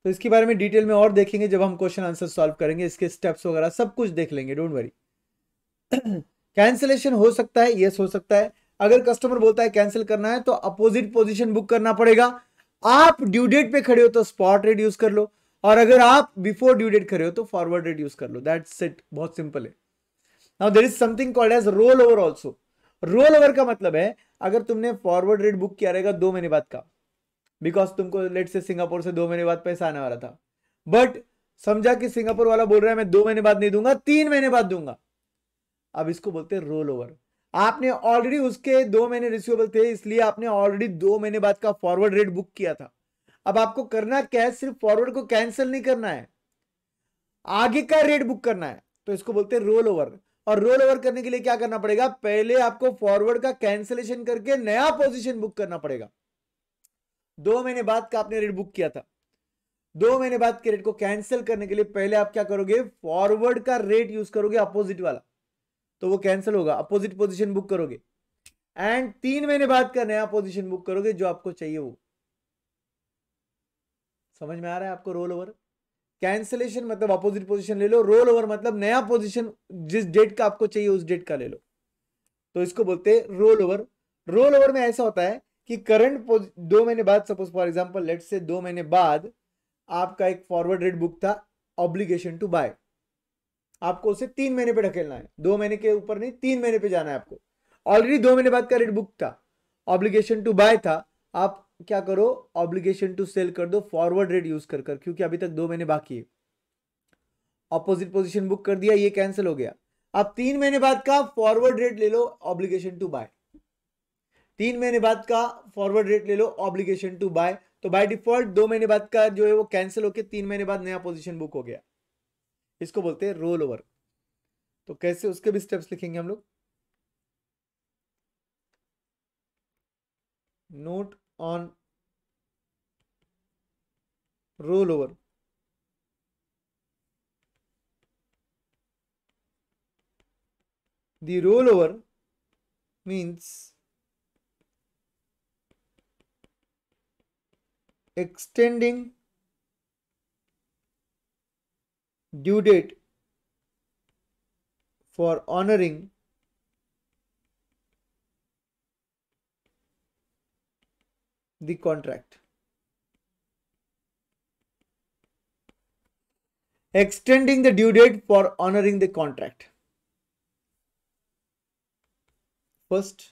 तो इसके बारे में डिटेल में और देखेंगे जब हम क्वेश्चन आंसर सॉल्व करेंगे, इसके स्टेप्स वगैरह सब कुछ देख लेंगे, डोंट वरी। कैंसिलेशन हो सकता है, यस हो सकता है। अगर कस्टमर बोलता है कैंसिल करना है तो अपोजिट पोजीशन बुक करना पड़ेगा। आप ड्यू डेट पे खड़े हो तो स्पॉट रेट यूज कर लो, और अगर आप बिफोर ड्यू डेट खड़े हो तो फॉरवर्ड रेट यूज कर लो। दैट्स इट, बहुत सिंपल है। Now there is something called as roll over also. Roll over का मतलब है अगर तुमने फॉरवर्ड रेट बुक किया रहेगा 2 महीने बाद का, बिकॉज तुमको लेट से सिंगापुर से 2 महीने बाद पैसा आने वाला था, बट समझा कि सिंगापुर वाला बोल रहा है मैं 2 महीने बाद नहीं दूंगा, 3 महीने बाद दूंगा। अब इसको बोलते हैं रोल ओवर। आपने ऑलरेडी उसके 2 महीने रिसीवेबल थे, इसलिए आपने ऑलरेडी 2 महीने बाद का फॉरवर्ड रेट बुक किया था। अब आपको करना क्या है, सिर्फ फॉरवर्ड को कैंसिल नहीं करना है, आगे का रेट बुक करना है, तो इसको बोलते हैं रोल ओवर। और रोल ओवर करने के लिए क्या करना पड़ेगा, पहले आपको फॉरवर्ड का कैंसिलेशन करके नया पोजीशन बुक करना पड़ेगा। 2 महीने बाद का आपने रेट बुक किया था, 2 महीने बाद के रेट को कैंसिल करने के लिए पहले आप क्या करोगे, फॉरवर्ड का रेट यूज करोगे अपोजिट वाला, तो वो कैंसिल होगा, अपोजिट पोजीशन बुक करोगे, एंड 3 महीने बाद का नया पोजीशन बुक करोगे जो आपको चाहिए वो। समझ में आ रहा है आपको? रोल ओवर, कैंसिलेशन मतलब अपोजिट पोजीशन ले लो, रोल ओवर मतलब नया पोजीशन जिस डेट का आपको चाहिए उस डेट का ले लो, तो इसको बोलते हैं रोल ओवर। रोल ओवर में ऐसा होता है कि करंट 2 महीने बाद, सपोज फॉर एग्जांपल लेट से 2 महीने बाद आपका एक फॉरवर्ड रेट बुक था ऑब्लिगेशन टू बाय, आपको उसे 3 महीने पे ढकेलना है, 2 महीने के ऊपर नहीं, 3 महीने पे जाना है आपको। ऑलरेडी 2 महीने बाद का रेट बुक था, ऑब्लिगेशन टू बाय था, आप क्या करो, ऑब्लिगेशन टू सेल कर दो फॉरवर्ड रेट यूज कर कर, क्योंकि अभी तक 2 महीने बाकी है। ऑपोजिट पोजीशन बुक कर दिया, ये कैंसिल हो गया। अब 3 महीने बाद का फॉरवर्ड रेट ले लो, ऑब्लिगेशन टू बाय। 3 महीने बाद का फॉरवर्ड रेट ले लो, ऑब्लिगेशन टू बाय। तो बाय डिफॉल्ट 2 महीने बाद का जो है वो कैंसिल होकर 3 महीने बाद नया पोजीशन बुक हो गया। इसको बोलते हैं रोल ओवर। तो कैसे, उसके भी स्टेप्स लिखेंगे हम लोग। Note on roll over. The rollover means extending due date for honoring the contract. Extending the due date for honoring the contract. First,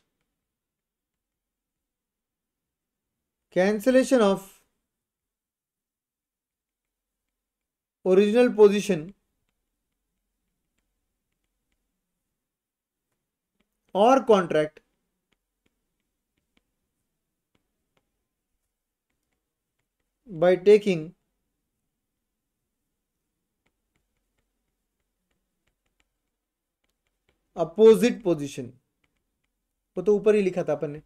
cancellation of original position or contract by taking opposite position. वो तो ऊपर ही लिखा था अपन ने।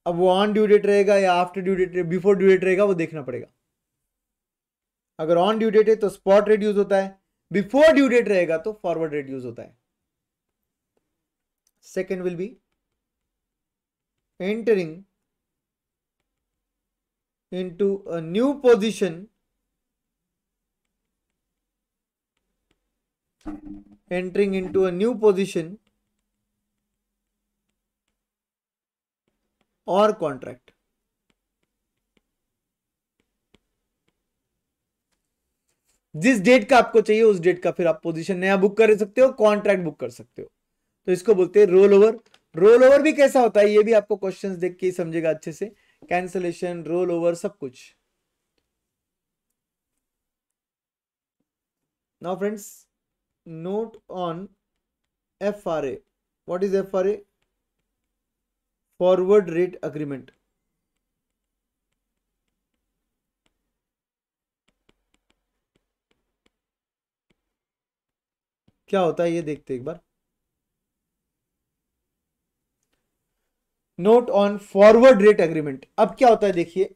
अब वो on due date रहेगा या after due date, before due date रहेगा, वो देखना पड़ेगा। अगर ऑन ड्यू डेट है तो स्पॉट रेट यूज होता है, बिफोर ड्यू डेट रहेगा तो फॉरवर्ड रेट यूज होता है। Second will be entering into a new position entering into a new position or contract। जिस डेट का आपको चाहिए उस डेट का फिर आप पोजीशन नया बुक कर सकते हो, कॉन्ट्रैक्ट बुक कर सकते हो। तो इसको बोलते हैं रोल ओवर। रोल ओवर भी कैसा होता है ये भी आपको क्वेश्चंस देख के ही समझेगा अच्छे से। कैंसलेशन, रोल ओवर, सब कुछ। Now friends, note on FRA. What is FRA? Forward rate agreement. क्या होता है ये देखते एक बार। Note on forward rate agreement. अब क्या होता है देखिए,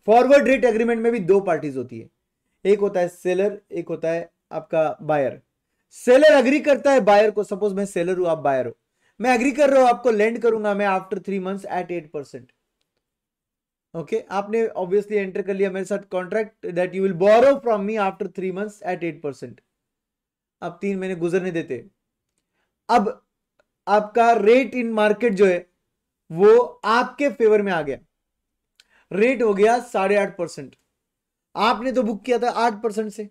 फॉरवर्ड रेट एग्रीमेंट में भी 2 पार्टीज होती है। एक होता है सेलर, एक होता है आपका बायर। सेलर एग्री करता है बायर को, सपोज मैं सेलर हूं, आप बायर हो, मैं एग्री कर रहा हूं आपको लेंड करूंगा मैं आफ्टर 3 मंथ्स एट 8%। ओके, आपने ऑब्वियसली एंटर कर लिया मेरे साथ contract that you will borrow from me after 3 months at 8%। अब 3 महीने गुजरने देते। अब आपका रेट इन मार्केट जो है वो आपके फेवर में आ गया, रेट हो गया 8.5%। आपने तो बुक किया था 8% से,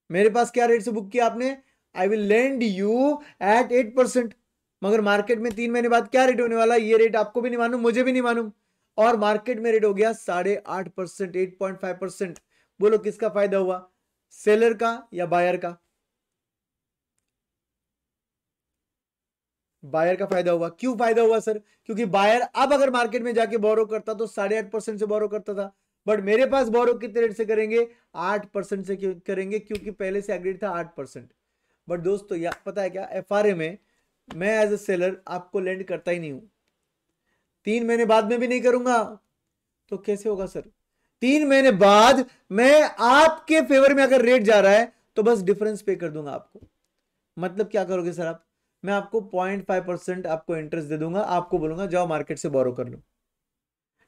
मेरे पास क्या रेट से बुक किया आपने, I will lend you at 8%। मगर मार्केट में 3 महीने बाद क्या रेट होने वाला, ये रेट आपको भी नहीं मालूम, मुझे भी नहीं मालूम, और मार्केट में रेट हो गया 8.5%, 8.5%। बोलो किसका फायदा हुआ, सेलर का या बायर का? बायर का फायदा हुआ। क्यों फायदा हुआ सर? क्योंकि बायर अब अगर मार्केट में जाके बोरो करता तो 8.5% से बोरो करता था, बट मेरे पास बोरो कितने रेट से करेंगे, 8% से करेंगे, क्योंकि पहले से एग्रीड था 8%। बट दोस्तों या पता है क्या, एफआरए में मैं एज ए सेलर आपको लेंड करता ही नहीं हूं, 3 महीने बाद में भी नहीं करूंगा। तो कैसे होगा सर? 3 महीने बाद मैं आपके फेवर में अगर रेट जा रहा है तो बस डिफरेंस पे कर दूंगा आपको। मतलब क्या करोगे सर आप, मैं आपको 0.5% आपको इंटरेस्ट दे दूंगा, आपको बोलूंगा जाओ मार्केट से बोरो कर लो।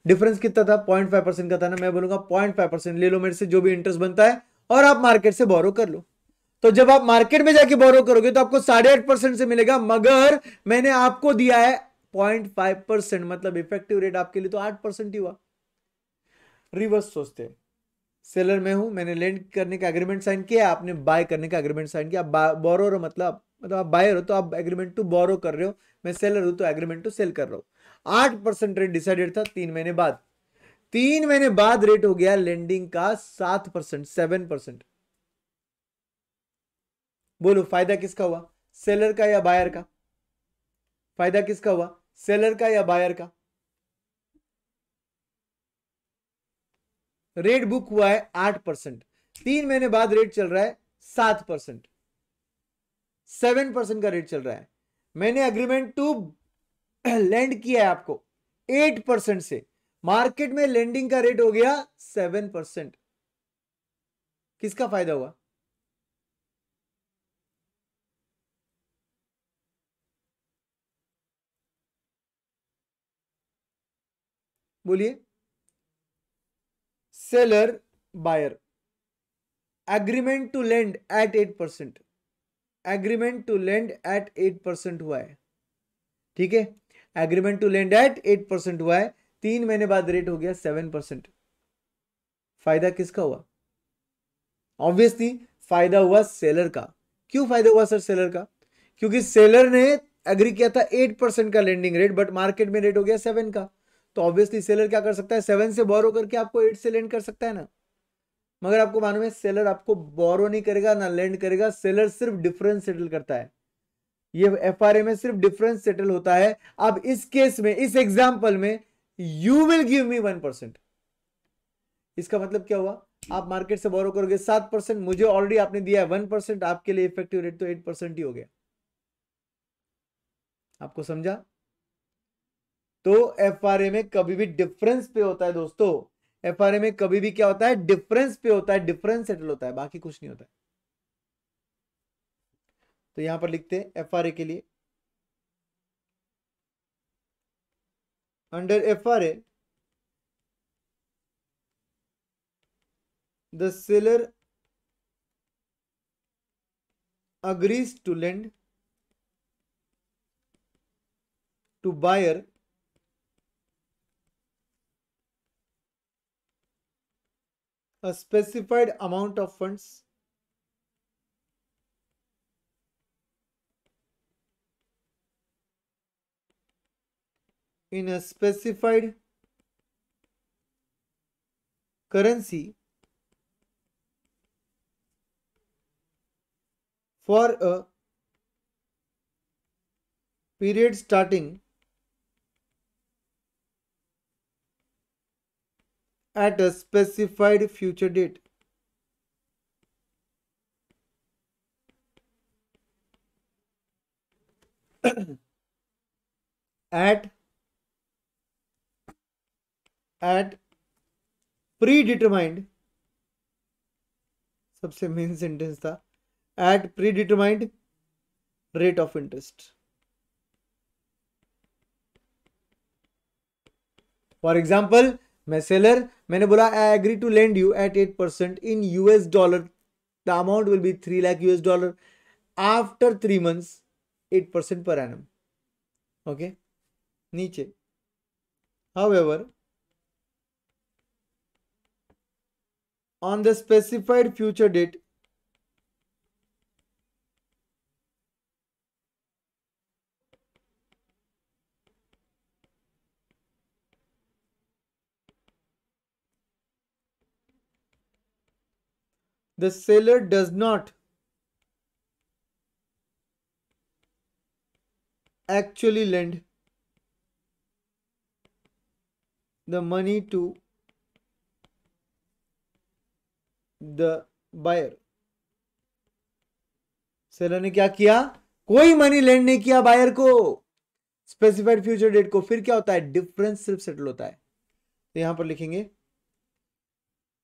डिफरेंस कितना था, 0.5% का था ना, मैं बोलूंगा 0.5% ले लो मेरे से जो भी इंटरेस्ट बनता है और आप मार्केट से बोरो कर लो। तो जब आप मार्केट में जाके बोरो करोगे तो आपको 8.5% से मिलेगा, मगर मैंने आपको दिया है 0.5%, मतलब इफेक्टिव रेट आपके लिए तो 8% ही हुआ। रिवर्स सोचते हैं, सेलर मैं हूं, मैंने लेंड करने का एग्रीमेंट साइन किया, आपने बाय करने का एग्रीमेंट साइन किया। बोरोर मतलब आप बायर हो तो आप एग्रीमेंट टू बोरो कर रहे हो, मैं सेलर हूं तो एग्रीमेंट टू सेल कर रहा हूं। 8% रेट डिसाइडेड था 3 महीने बाद। 3 महीने बाद रेट हो गया लेंडिंग का 7%, 7%। बोलो फायदा किसका हुआ, सेलर का या बायर का? फायदा किसका हुआ, सेलर का या बायर का? रेट बुक हुआ है 8%, 3 महीने बाद रेट चल रहा है 7%, 7% का रेट चल रहा है। मैंने एग्रीमेंट टू लैंड किया है आपको 8% से, मार्केट में लैंडिंग का रेट हो गया 7%। किसका फायदा हुआ? बोलिए। Seller buyer, agreement to lend at 8%, agreement to lend at 8% हुआ है, ठीक है। एग्रीमेंट टू लेंड एट 8% हुआ है, 3 महीने बाद रेट हो गया 7%। फायदा किसका हुआ? ऑब्वियसली फायदा हुआ सेलर का। क्यों फायदा हुआ सर सेलर का? क्योंकि सेलर ने एग्री किया था 8% का लेंडिंग रेट, बट मार्केट में रेट हो गया 7 का। तो ऑब्वियसली सेलर क्या कर सकता है, 7 से बोरो करके आपको 8 से लेंड कर सकता है ना। मगर आपको मालूम है सेलर आपको बोरो नहीं करेगा ना लेंड करेगा, सेलर सिर्फ डिफरेंस सेटल करता है। ये एफआरए में सिर्फ डिफरेंस सेटल होता है। अब इस केस में, इस एग्जांपल में, यू विल गिव मी 1%। इसका मतलब क्या हुआ, आप मार्केट से बोरो करोगे 7%, मुझे ऑलरेडी आपने दिया है 1%, आपके लिए इफेक्टिव रेट तो 8% ही हो गया। आपको समझा? तो एफआरए में कभी भी डिफरेंस पे होता है दोस्तों, एफआरए में कभी भी क्या होता है, डिफरेंस पे होता है, डिफरेंस सेटल होता है, बाकी कुछ नहीं होता है। तो यहां पर लिखते हैं एफआरए के लिए, under FRA the seller agrees to lend to buyer a specified amount of funds in a specified currency for a period starting at a specified future date. at predetermined, सबसे मेन सेंटेंस था, at predetermined rate of interest. For example मैं seller, मैंने बोला I agree to lend you at 8% in US dollar, the amount will be 3 lakh US dollar after 3 months, 8% per annum. Okay, नीचे however on the specified future date the seller does not actually lend the money to the buyer. Seller ने क्या किया, कोई money land नहीं किया buyer को specified future date को, फिर क्या होता है, डिफरेंस सिर्फ सेटल होता है। तो यहां पर लिखेंगे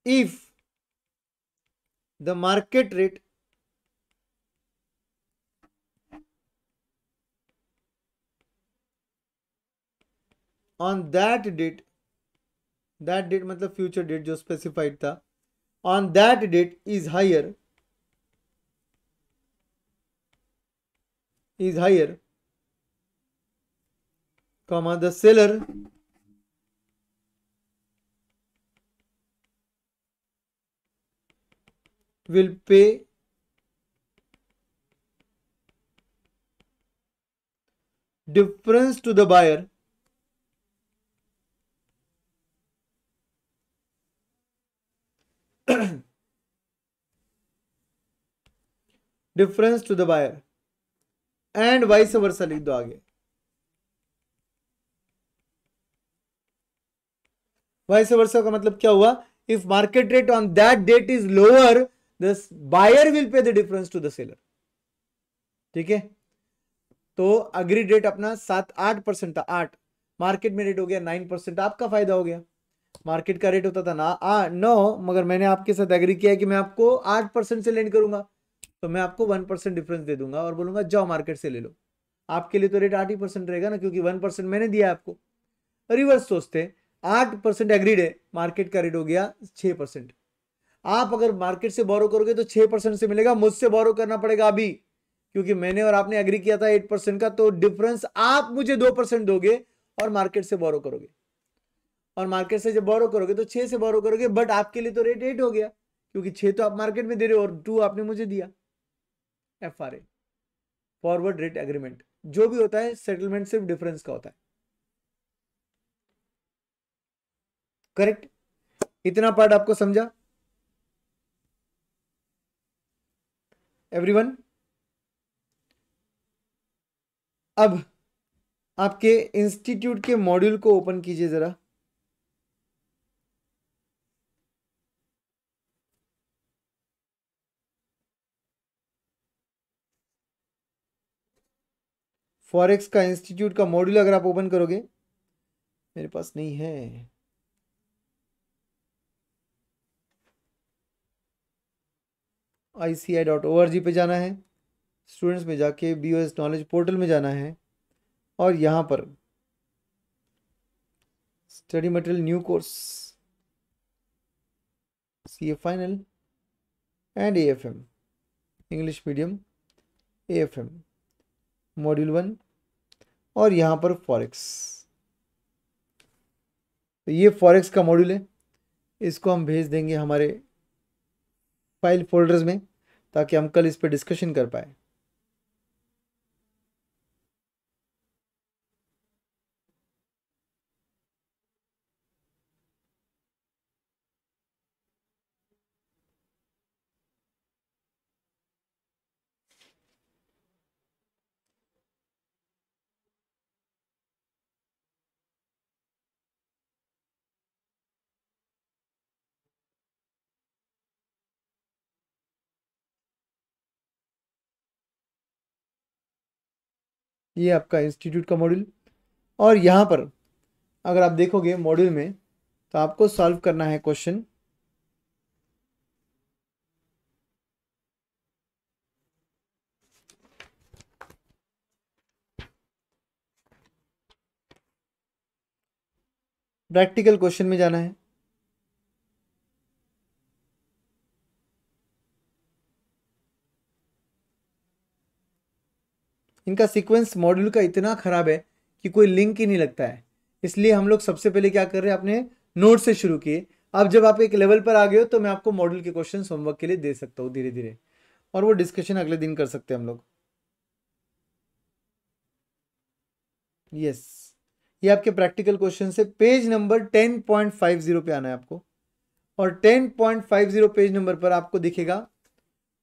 if the market rate on that date, that date मतलब फ्यूचर डेट जो स्पेसिफाइड था, on that date is higher, comma the seller will pay difference to the buyer difference to the buyer and vice versa लिख दो आगे। vice versa का मतलब क्या हुआ? if market rate on that date is lower, the buyer will pay the difference to the seller। ठीक है, तो अग्री रेट अपना 7-8% था, 8, मार्केट में रेट हो गया 9%, आपका फायदा हो गया। मार्केट का रेट होता था ना 9, मगर मैंने आपके साथ एग्री किया कि मैं आपको 8% से लेंड करूंगा, तो मैं आपको 1% डिफरेंस दे दूंगा और बोलूंगा जाओ मार्केट से ले लो। आपके लिए तो रेट 8% रहेगा ना, क्योंकि 1% मैंने दिया आपको। रिवर्स सोचते, 8% एग्रीड है, मार्केट का रेट हो गया 6%। आप अगर मार्केट से बोरो करोगे तो 6% से मिलेगा, मुझसे बोरो करना पड़ेगा अभी, क्योंकि मैंने और आपने एग्री किया था 8% का, तो डिफरेंस आप मुझे 2% दोगे और मार्केट से बोरो करोगे। और मार्केट से जब बोरो करोगे तो 6 से बोरो करोगे, बट आपके लिए तो रेट 8 हो गया, क्योंकि 6 तो आप मार्केट में दे रहे हो और 2 आपने मुझे दिया। FRA, फॉरवर्ड रेट एग्रीमेंट, जो भी होता है सेटलमेंट सिर्फ डिफरेंस का होता है। करेक्ट? इतना पार्ट आपको समझा एवरीवन? अब आपके इंस्टीट्यूट के मॉड्यूल को ओपन कीजिए जरा। फॉरेक्स का इंस्टीट्यूट का मॉड्यूल अगर आप ओपन करोगे, मेरे पास नहीं है, ICI.org पे जाना है, स्टूडेंट्स में जाके BOS नॉलेज पोर्टल में जाना है, और यहां पर study material new course CA final and AFM English medium AFM module 1, और यहां पर फॉरेक्स। तो ये फॉरेक्स का मॉड्यूल है, इसको हम भेज देंगे हमारे फाइल फोल्डर्स में, ताकि हम कल इस पर डिस्कशन कर पाए। ये आपका इंस्टीट्यूट का मॉड्यूल, और यहाँ पर अगर आप देखोगे मॉड्यूल में, तो आपको सॉल्व करना है क्वेश्चन प्रैक्टिकल क्वेश्चन में जाना है। इनका सीक्वेंस मॉड्यूल का इतना खराब है कि कोई लिंक ही नहीं लगता है, इसलिए हम लोग सबसे पहले क्या कर रहे हैं, अपने नोट से शुरू किए। अब जब आप एक लेवल पर आ गए हो, तो मैं आपको मॉड्यूल के क्वेश्चन होमवर्क के लिए दे सकता हूँ धीरे धीरे, और वो डिस्कशन अगले दिन कर सकते हैं हम लोग। यस, ये आपके प्रैक्टिकल क्वेश्चन से पेज नंबर 10.50 पे आना है आपको, और 10.50 पेज नंबर पर आपको दिखेगा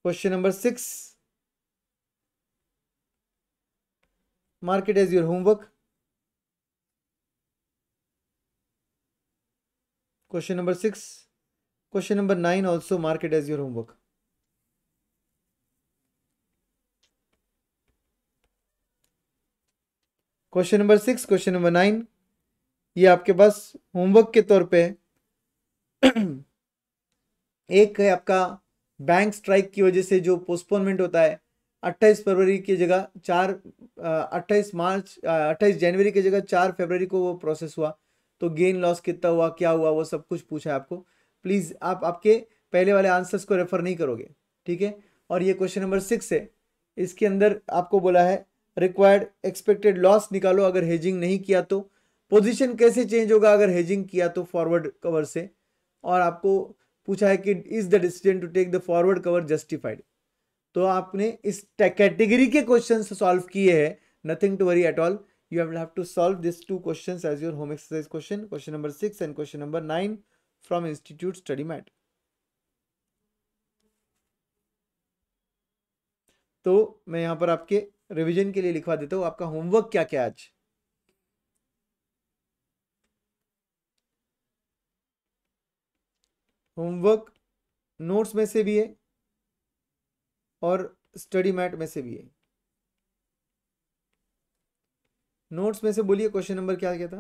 question number 6, mark it as your homework. Question number 6, question number 9 also mark it as your homework। Question number 6, question number 9 ये आपके पास होमवर्क के तौर पे एक है आपका बैंक स्ट्राइक की वजह से जो पोस्टपोनमेंट होता है, 28 फरवरी की जगह 28 जनवरी की जगह 4 फरवरी को वो प्रोसेस हुआ, तो गेन लॉस कितना हुआ, क्या हुआ, वो सब कुछ पूछा है आपको। प्लीज़ आप आपके पहले वाले आंसर्स को रेफर नहीं करोगे, ठीक है। और ये क्वेश्चन नंबर 6 है, इसके अंदर आपको बोला है रिक्वायर्ड एक्सपेक्टेड लॉस निकालो अगर हेजिंग नहीं किया तो, पोजीशन कैसे चेंज होगा अगर हेजिंग किया तो फॉरवर्ड कवर से, और आपको पूछा है कि is the decision to take the forward cover justified, तो आपने इस कैटेगरी के क्वेश्चन सॉल्व किए हैं, nothing to worry at all. You will have to solve these two questions as your home exercise question number 6 and question number 9 from Institute Study Mat. तो मैं यहां पर आपके रिवीजन के लिए लिखवा देता हूं आपका होमवर्क क्या क्या आज. होमवर्क नोट्स में से भी है और स्टडी मैट में से भी है. नोट्स में से बोलिए क्वेश्चन नंबर क्या क्या था.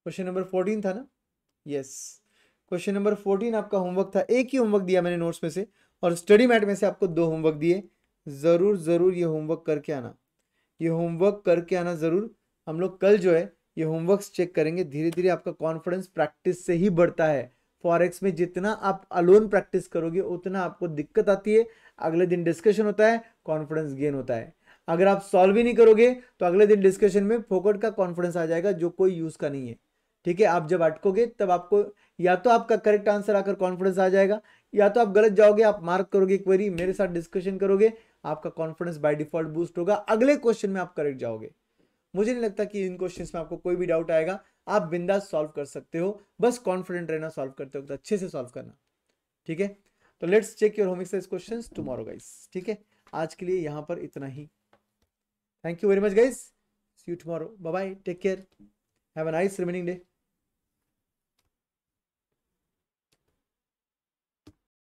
क्वेश्चन नंबर 14 था ना. यस, क्वेश्चन नंबर 14 आपका होमवर्क था. एक ही होमवर्क दिया मैंने नोट्स में से, और स्टडी मैट में से आपको 2 होमवर्क दिए. जरूर जरूर ये होमवर्क करके आना, ये होमवर्क करके आना जरूर. हम लोग कल जो है ये होमवर्क्स चेक करेंगे. धीरे धीरे आपका कॉन्फिडेंस प्रैक्टिस से ही बढ़ता है. फॉरेक्स में जितना आप अलोन प्रैक्टिस करोगे उतना आपको दिक्कत आती है. अगले दिन डिस्कशन होता है, कॉन्फिडेंस गेन होता है. अगर आप सॉल्व ही नहीं करोगे तो अगले दिन डिस्कशन में फोकट का कॉन्फिडेंस आ जाएगा जो कोई यूज का नहीं है. ठीक है, आप जब अटकोगे तब आपको या तो आपका करेक्ट आंसर आकर कॉन्फिडेंस आ जाएगा, या तो आप गलत जाओगे, आप मार्क करोगे क्वेरी, मेरे साथ डिस्कशन करोगे, आपका कॉन्फिडेंस बाय डिफॉल्ट बूस्ट होगा, अगले क्वेश्चन में आप करेक्ट जाओगे. मुझे नहीं लगता कि इन क्वेश्चंस में आपको कोई भी डाउट आएगा. आप बिंदास सॉल्व कर सकते हो, बस कॉन्फिडेंट रहना. सॉल्व करते वक्त अच्छे से सॉल्व करना. ठीक है, तो let's check your home exercise questions tomorrow guys. ठीक है, आज के लिए यहां पर इतना ही. Thank you very much guys, see you tomorrow. Bye bye, take care, have a nice remaining day.